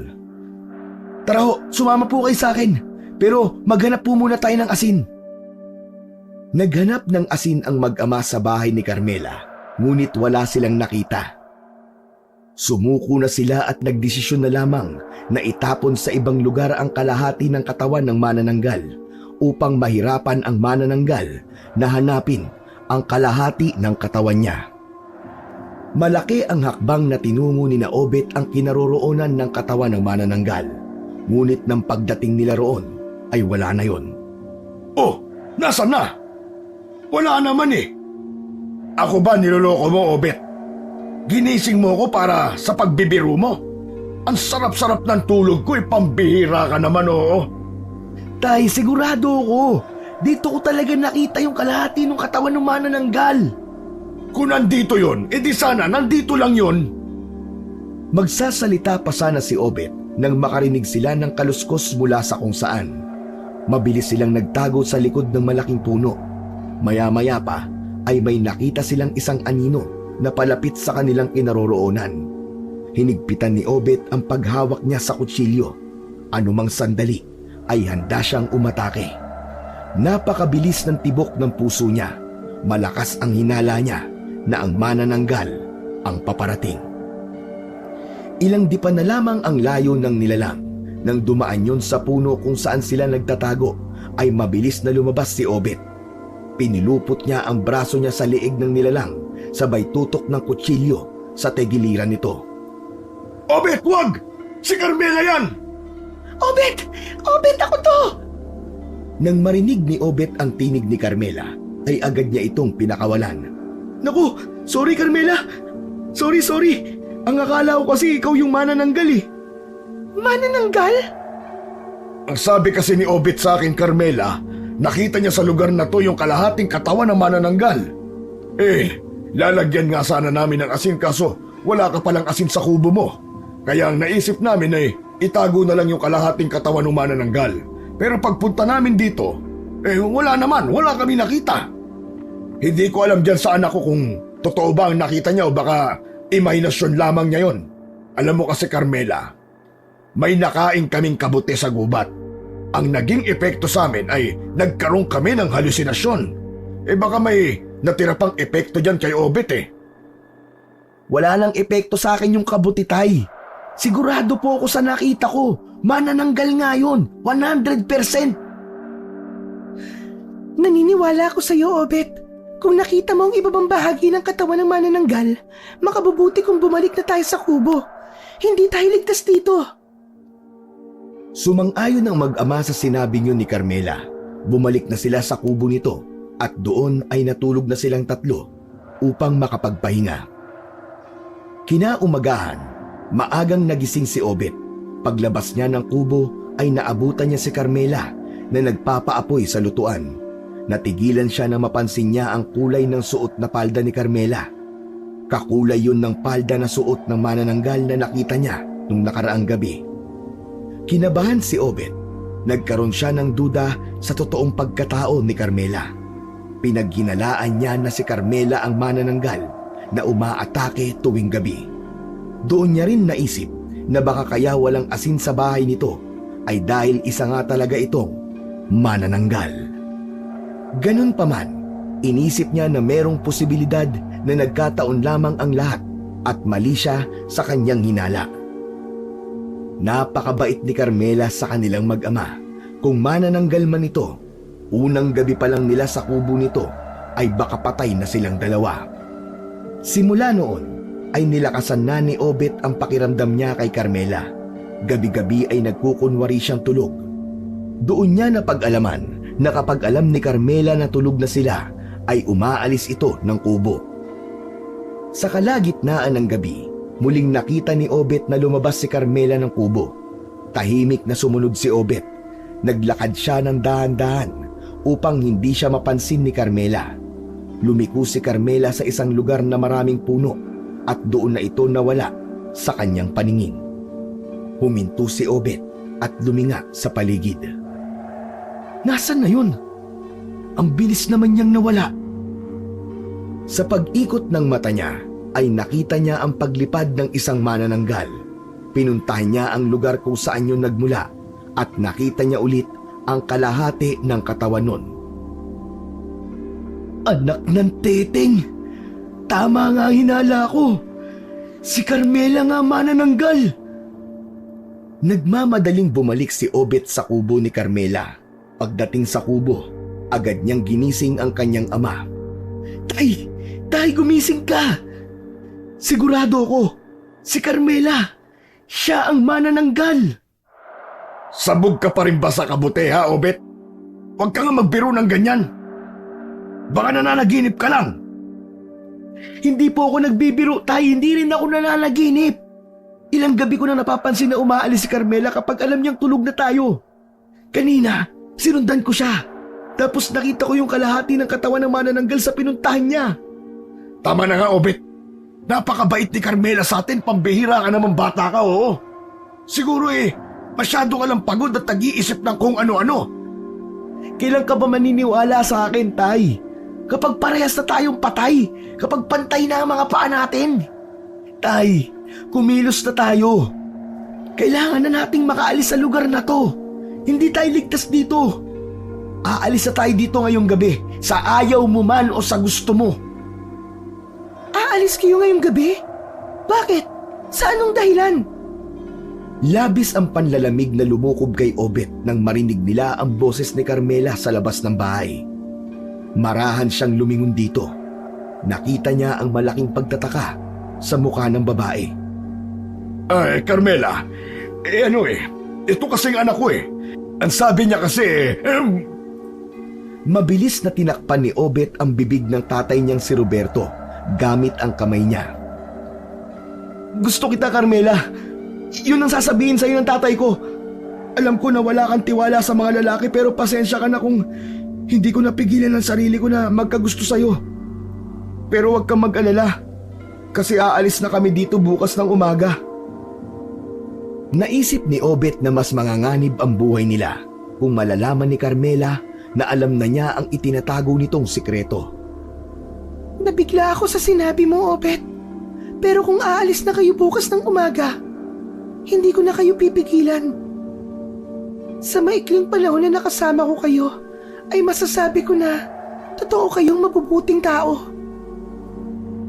Tara ho, sumama po kayo sa akin. Pero maghanap po muna tayo ng asin. Naghanap ng asin ang mag-ama sa bahay ni Carmela, ngunit wala silang nakita. Sumuko na sila at nagdesisyon na lamang na itapon sa ibang lugar ang kalahati ng katawan ng manananggal upang mahirapan ang manananggal na hanapin ang kalahati ng katawan niya. Malaki ang hakbang na tinungo ni Obet ang kinaroroonan ng katawan ng manananggal, ngunit nang pagdating nila roon ay wala na yon. Oh, nasaan na? Wala naman eh. Ako ba niloloko mo, Obet? Ginising mo ko para sa pagbibiro mo? Ang sarap-sarap ng tulog ko pambihira ka naman, oo. Tay, sigurado ko. Dito ko talaga nakita yung kalahati ng katawan ng manananggal. Kung nandito yon, edi sana nandito lang yon. Magsasalita pa sana si Obet nang makarinig sila ng kaluskos mula sa kung saan. Mabilis silang nagtago sa likod ng malaking puno. Maya-maya pa ay may nakita silang isang anino na palapit sa kanilang kinaroroonan. Hinigpitan ni Obet ang paghawak niya sa kutsilyo. Anumang sandali ay handa siyang umatake. Napakabilis ng tibok ng puso niya. Malakas ang hinala niya na ang manananggal ang paparating. Ilang dipa na lamang ang layo ng nilalang. Nang dumaan yon sa puno kung saan sila nagtatago, ay mabilis na lumabas si Obet. Pinilupot niya ang braso niya sa liig ng nilalang, sabay tutok ng kutsilyo sa tegiliran nito. Obet, wag! Si Carmela yan! Obet! Obet, ako to! Nang marinig ni Obet ang tinig ni Carmela, ay agad niya itong pinakawalan. Naku! Sorry, Carmela! Sorry! Ang akala ko kasi ikaw yung manananggal eh. Manananggal? Ang sabi kasi ni Obet sa akin, Carmela, nakita niya sa lugar na to yung kalahating katawan ng manananggal. Lalagyan nga sana namin ng asin kaso wala ka palang asin sa kubo mo. Kaya ang naisip namin ay itago na lang yung kalahating katawan ng manananggal. Pero pagpunta namin dito, wala kami nakita. Hindi ko alam dyan sa anak ko kung totoo ba ang nakita niya o baka imahinasyon lamang niya yon. Alam mo kasi, Carmela, may nakain kaming kabuti sa gubat. Ang naging epekto sa amin ay nagkaroon kami ng halusinasyon. Baka may natira pang epekto dyan kay Obet eh. Wala nang epekto sa akin yung kabuti, Tay. Sigurado po ako sa nakita ko. Manananggal nga yun. 100%. Naniniwala ako sa iyo, Obet. Kung nakita mo ang ibabang bahagi ng katawan ng manananggal, makabubuti kung bumalik na tayo sa kubo. Hindi tayo ligtas dito. Sumang-ayon ang mag-ama sa sinabi niyo ni Carmela. Bumalik na sila sa kubo nito at doon ay natulog na silang tatlo upang makapagpahinga. Kinaumagahan, maagang nagising si Obet. Paglabas niya ng kubo ay naabutan niya si Carmela na nagpapaapoy sa lutuan. Natigilan siya na mapansin niya ang kulay ng suot na palda ni Carmela. Kakulay yun ng palda na suot ng manananggal na nakita niya nung nakaraang gabi. Kinabahan si Obet. Nagkaroon siya ng duda sa totoong pagkatao ni Carmela. Pinaghinalaan niya na si Carmela ang manananggal na umaatake tuwing gabi. Doon niya rin naisip na baka kaya walang asin sa bahay nito ay dahil isa nga talaga itong manananggal. Ganun pa man, inisip niya na merong posibilidad na nagkataon lamang ang lahat at mali siya sa kanyang hinala. Napakabait ni Carmela sa kanilang mag-ama. Kung manananggal man ito, unang gabi pa lang nila sa kubo nito ay baka patay na silang dalawa. Simula noon ay nilakasan na ni Obet ang pakiramdam niya kay Carmela. Gabi-gabi ay nagkukunwari siyang tulog. Doon niya napag-alaman na kapag alam ni Carmela na tulog na sila, ay umaalis ito ng kubo. Sa kalagitnaan ng gabi, muling nakita ni Obet na lumabas si Carmela ng kubo. Tahimik na sumunod si Obet. Naglakad siya ng dahan-dahan upang hindi siya mapansin ni Carmela. Lumiko si Carmela sa isang lugar na maraming puno at doon na ito nawala sa kanyang paningin. Huminto si Obet at luminga sa paligid. Nasaan na yun? Ang bilis naman niyang nawala. Sa pag-ikot ng mata niya ay nakita niya ang paglipad ng isang manananggal. Pinuntahan niya ang lugar kung saan yun nagmula at nakita niya ulit ang kalahati ng katawan nun. Anak ng teteng. Tama nga ang hinala ko. Si Carmela nga manananggal. Nagmamadaling bumalik si Obet sa kubo ni Carmela. Pagdating sa kubo, agad niyang ginising ang kanyang ama. Tay! Tay, gumising ka! Sigurado ko, si Carmela, siya ang manananggal. Sabog ka pa rin ba sa kabute ha, Obet? Huwag ka nga magbiro ng ganyan. Baka nananaginip ka lang. Hindi po ako nagbibiro, tay. Hindi rin ako nananaginip. Ilang gabi ko na napapansin na umaalis si Carmela kapag alam niyang tulog na tayo. Kanina, sinundan ko siya. Tapos nakita ko yung kalahati ng katawan ng manananggal sa pinuntahan niya. Tama na nga, Obet. Napakabait ni Carmela sa atin. Pambihira ka naman bata ka, oo. Siguro masyado ka lang pagod at nag-iisip ng kung ano-ano. Kailan ka ba maniniwala sa akin, tay? Kapag parehas na tayong patay, kapag pantay na ang mga paa natin. Tay, kumilos na tayo. Kailangan na nating makaalis sa lugar na to. Hindi tayo ligtas dito. Aalis na tayo dito ngayong gabi, sa ayaw mo man o sa gusto mo. Aalis kayo ngayong gabi? Bakit? Sa anong dahilan? Labis ang panlalamig na lumukob kay Obet nang marinig nila ang boses ni Carmela sa labas ng bahay. Marahan siyang lumingon dito. Nakita niya ang malaking pagtataka sa mukha ng babae. Carmela, ito kasing anak ko Ang sabi niya kasi Mabilis na tinakpan ni Obet ang bibig ng tatay niyang si Roberto gamit ang kamay niya. Gusto kita, Carmela. Yun ang sasabihin sa'yo ng tatay ko. Alam ko na wala kang tiwala sa mga lalaki pero pasensya ka na kung hindi ko napigilan ang sarili ko na magkagusto sa'yo. Pero huwag kang mag-alala kasi aalis na kami dito bukas ng umaga. Naisip ni Obet na mas manganganib ang buhay nila kung malalaman ni Carmela na alam na niya ang itinatago nitong sikreto. Nabigla ako sa sinabi mo, Obet. Pero kung aalis na kayo bukas ng umaga, hindi ko na kayo pipigilan. Sa maikling panahon na nakasama ko kayo, ay masasabi ko na totoo kayong mabubuting tao.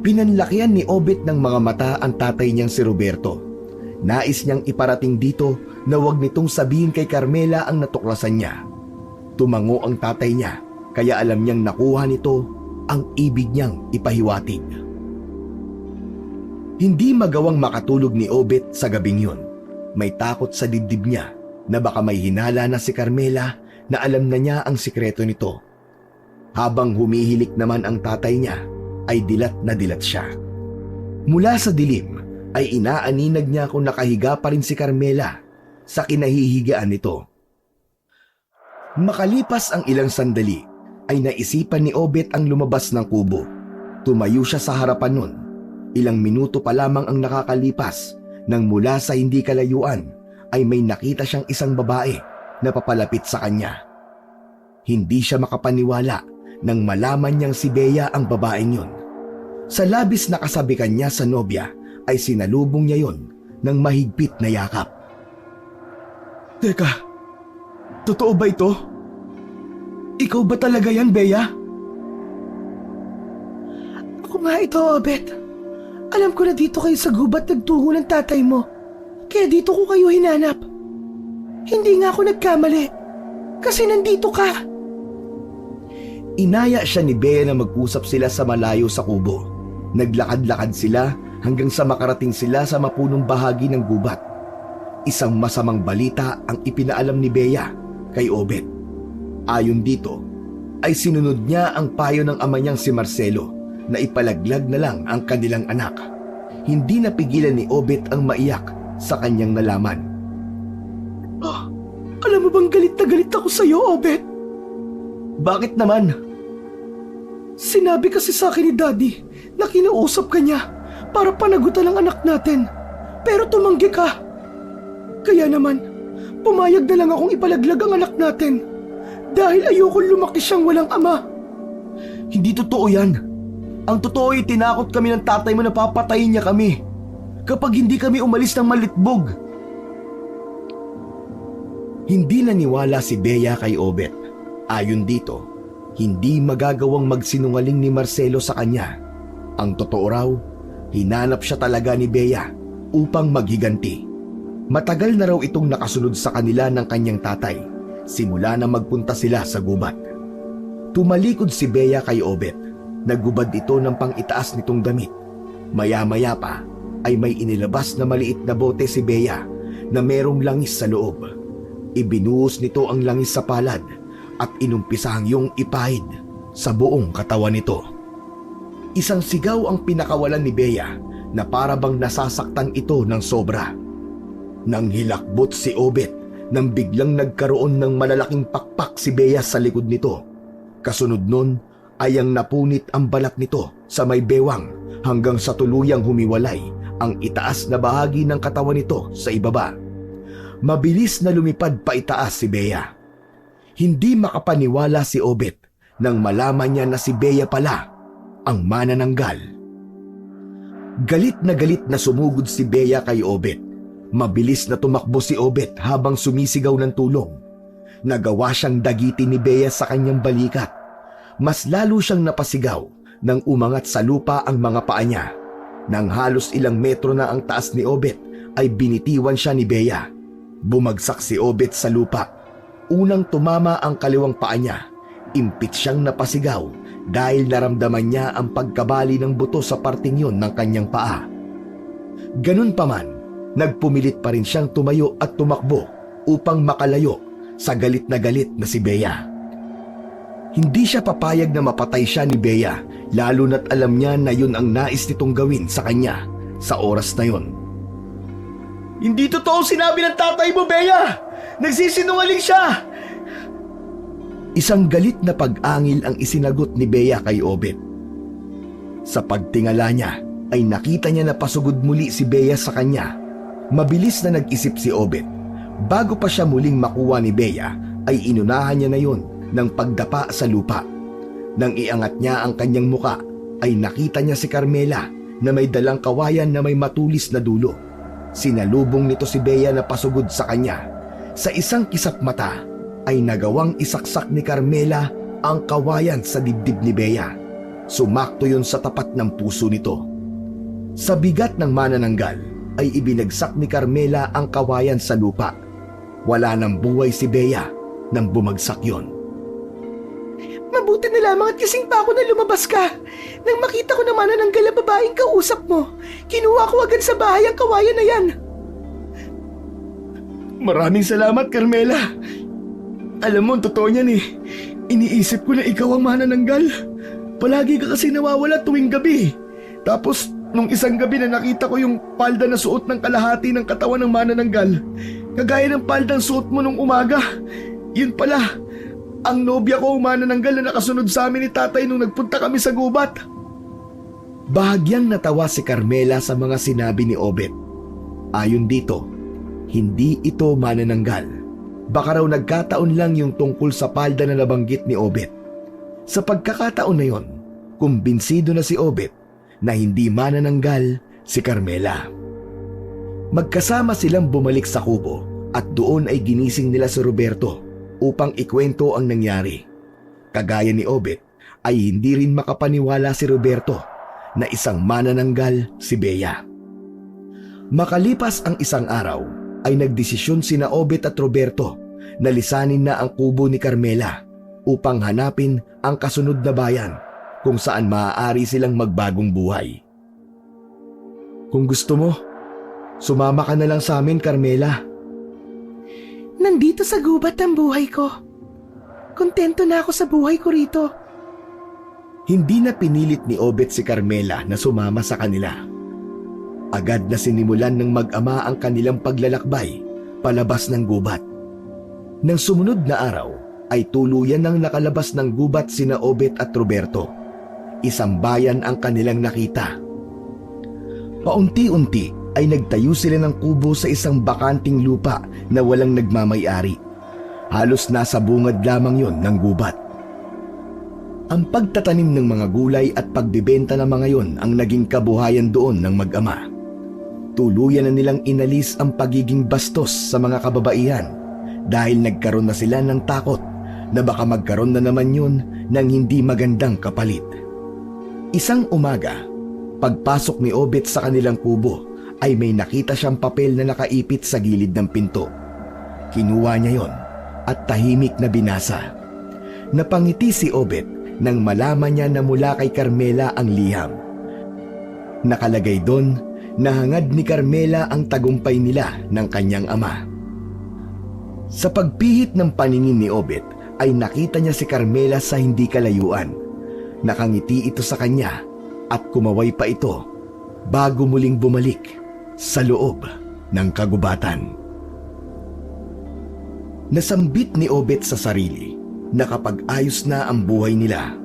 Pinanlakihan ni Obet ng mga mata ang tatay niyang si Roberto. Nais niyang iparating dito na huwag nitong sabihin kay Carmela ang natuklasan niya. Tumango ang tatay niya kaya alam niyang nakuha nito ang ibig niyang ipahiwatig. Hindi magawang makatulog ni Obet sa gabing yun. May takot sa dibdib niya na baka may hinala na si Carmela na alam na niya ang sikreto nito. Habang humihilik naman ang tatay niya, ay dilat na dilat siya. Mula sa dilim, ay inaaninag niya kung nakahiga pa rin si Carmela sa kinahihigaan nito. Makalipas ang ilang sandali, ay naisipan ni Obet ang lumabas ng kubo. Tumayo siya sa harapan nun. Ilang minuto pa lamang ang nakakalipas nang mula sa hindi kalayuan ay may nakita siyang isang babae na papalapit sa kanya. Hindi siya makapaniwala nang malaman niyang si Bea ang babaeng yun. Sa labis na kasabikan niya sa nobya ay sinalubong niya yon ng mahigpit na yakap. Teka, totoo ba ito? Ikaw ba talaga yan, Bea? Ako nga ito, Obet. Alam ko na dito kayo sa gubat nagtungo ng tatay mo. Kaya dito ko kayo hinanap. Hindi nga ako nagkamali. Kasi nandito ka. Inaya siya ni Bea na mag-usap sila sa malayo sa kubo. Naglakad-lakad sila hanggang sa makarating sila sa mapunong bahagi ng gubat. Isang masamang balita ang ipinaalam ni Bea kay Obet. Ayon dito, ay sinunod niya ang payo ng ama niyang si Marcelo na ipalaglag na lang ang kanilang anak. Hindi napigilan ni Obet ang maiyak sa kanyang nalaman. Alam mo bang galit na galit ako sa'yo, Obet? Bakit naman? Sinabi kasi sa akin ni Daddy na kinausap ka niya para panagutan ang anak natin. Pero tumanggi ka. Kaya naman, pumayag na lang akong ipalaglag ang anak natin dahil ayoko lumaki siyang walang ama. Hindi totoo yan. Ang totoo ay tinakot kami ng tatay mo na papatayin niya kami kapag hindi kami umalis ng Malitbog. Hindi naniwala si Bea kay Obet. Ayon dito, Hindi magagawang magsinungaling ni Marcelo sa kanya. Ang totoo raw, hinanap siya talaga ni Bea upang maghiganti. Matagal na raw itong nakasunod sa kanila ng kanyang tatay, simula na magpunta sila sa gubat. Tumalikod si Bea kay Obet. Naggubad ito ng pang-itaas nitong damit. Maya-maya pa ay may inilabas na maliit na bote si Bea na merong langis sa loob. Ibinuhos nito ang langis sa palad at inumpisahang yung ipahid sa buong katawan nito. Isang sigaw ang pinakawalan ni Bea na para bang nasasaktan ito ng sobra. Nang hilakbot si Obet nang biglang nagkaroon ng malalaking pakpak si Bea sa likod nito. Kasunod nun ay ang napunit ang balat nito sa may bewang hanggang sa tuluyang humiwalay ang itaas na bahagi ng katawan nito sa ibaba. Mabilis na lumipad pa itaas si Bea. Hindi makapaniwala si Obet nang malaman niya na si Bea pala ang manananggal. Galit na sumugod si Bea kay Obet. Mabilis na tumakbo si Obet habang sumisigaw ng tulong. Nagawa siyang dagitin ni Bea sa kanyang balikat. Mas lalo siyang napasigaw nang umangat sa lupa ang mga paa niya. Nang halos ilang metro na ang taas ni Obet ay binitiwan siya ni Bea. Bumagsak si Obet sa lupa. Unang tumama ang kaliwang paa niya. Impit siyang napasigaw dahil naramdaman niya ang pagkabali ng buto sa parting yon ng kanyang paa. Ganun pa man, nagpumilit pa rin siyang tumayo at tumakbo upang makalayo sa galit na si Bea. Hindi siya papayag na mapatay siya ni Bea, lalo na't alam niya na yun ang nais nitong gawin sa kanya sa oras na yon. Hindi totoo sinabi ng tatay mo, Bea! Nagsisinungaling siya! Isang galit na pag-angil ang isinagot ni Bea kay Obet. Sa pagtingala niya ay nakita niya na pasugod muli si Bea sa kanya. Mabilis na nag-isip si Obet. Bago pa siya muling makuha ni Bea ay inunahan niya na yon ng pagdapa sa lupa. Nang iangat niya ang kanyang muka ay nakita niya si Carmela na may dalang kawayan na may matulis na dulo. Sinalubong nito si Bea na pasugod sa kanya. Sa isang kisap mata ay nagawang isaksak ni Carmela ang kawayan sa dibdib ni Bea. Sumakto yun sa tapat ng puso nito. Sa bigat ng manananggal ay ibinagsak ni Carmela ang kawayan sa lupa. Wala nang buhay si Bea nang bumagsak yon. Mabuti na lamang at kasing pa ako na lumabas ka. Nang makita ko naman na nanggal na babaeng kausap mo, kinuha ko agad sa bahay ang kawayan na yan. Maraming salamat, Carmela. Alam mo, totoo niyan eh. Iniisip ko na ikaw ang manananggal. Palagi ka kasi nawawala tuwing gabi. Tapos, nung isang gabi na nakita ko yung palda na suot ng kalahati ng katawan ng manananggal, kagaya ng paldang suot mo nung umaga, yun pala, ang nobya ko manananggal na nakasunod sa amin ni tatay nung nagpunta kami sa gubat. Bahagyang natawa si Carmela sa mga sinabi ni Obet. Ayon dito, hindi ito manananggal. Baka raw nagkataon lang yung tungkol sa palda na nabanggit ni Obet. Sa pagkakataon na yon, kumbinsido na si Obet na hindi manananggal si Carmela. Magkasama silang bumalik sa kubo at doon ay ginising nila si Roberto upang ikwento ang nangyari. Kagaya ni Obet ay hindi rin makapaniwala si Roberto na isang manananggal si Bea. Makalipas ang isang araw ay nagdesisyon sina Obet at Roberto na lisanin na ang kubo ni Carmela upang hanapin ang kasunod na bayan kung saan maaari silang magbagong buhay. Kung gusto mo, sumama ka na lang sa amin, Carmela. Nandito sa gubat ang buhay ko. Kontento na ako sa buhay ko rito. Hindi na pinilit ni Obet si Carmela na sumama sa kanila. Agad na sinimulan ng mag-ama ang kanilang paglalakbay palabas ng gubat. Nang sumunod na araw ay tuluyan nang nakalabas ng gubat sina Obet at Roberto. Isang bayan ang kanilang nakita. Paunti-unti ay nagtayo sila ng kubo sa isang bakanting lupa na walang nagmamay-ari. Halos nasa bungad lamang yon ng gubat. Ang pagtatanim ng mga gulay at pagbibenta ng mga yon ang naging kabuhayan doon ng mag-ama. Tuluyan na nilang inalis ang pagiging bastos sa mga kababaihan dahil nagkaroon na sila ng takot na baka magkaroon na naman yun ng hindi magandang kapalit. Isang umaga, pagpasok ni Obet sa kanilang kubo ay may nakita siyang papel na nakaipit sa gilid ng pinto. Kinuha niya yon at tahimik na binasa. Napangiti si Obet nang malaman niya na mula kay Carmela ang liham. Nakalagay doon na hangad ni Carmela ang tagumpay nila ng kanyang ama. Sa pagpihit ng paningin ni Obet ay nakita niya si Carmela sa hindi kalayuan. Nakangiti ito sa kanya at kumaway pa ito bago muling bumalik sa loob ng kagubatan. Nasambit ni Obet sa sarili na kapag ayos na ang buhay nila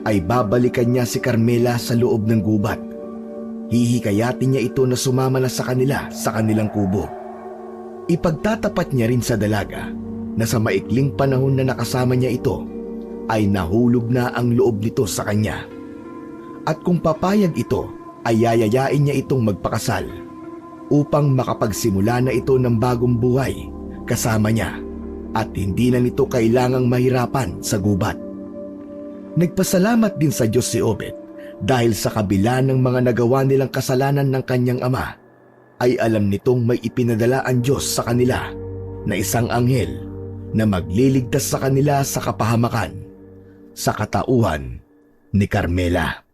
ay babalikan niya si Carmela sa loob ng gubat. Hihikayatin niya ito na sumama na sa kanila sa kanilang kubo. Ipagtatapat niya rin sa dalaga na sa maikling panahon na nakasama niya ito ay nahulog na ang loob nito sa kanya. At kung papayag ito ay yayayain niya itong magpakasal upang makapagsimula na ito ng bagong buhay kasama niya at hindi na nito kailangang mahirapan sa gubat. Nagpasalamat din sa Diyos si Obet dahil sa kabila ng mga nagawa nilang kasalanan ng kanyang ama, ay alam nitong may ipinadala ang Diyos sa kanila na isang anghel na magliligtas sa kanila sa kapahamakan, sa katauhan ni Carmela.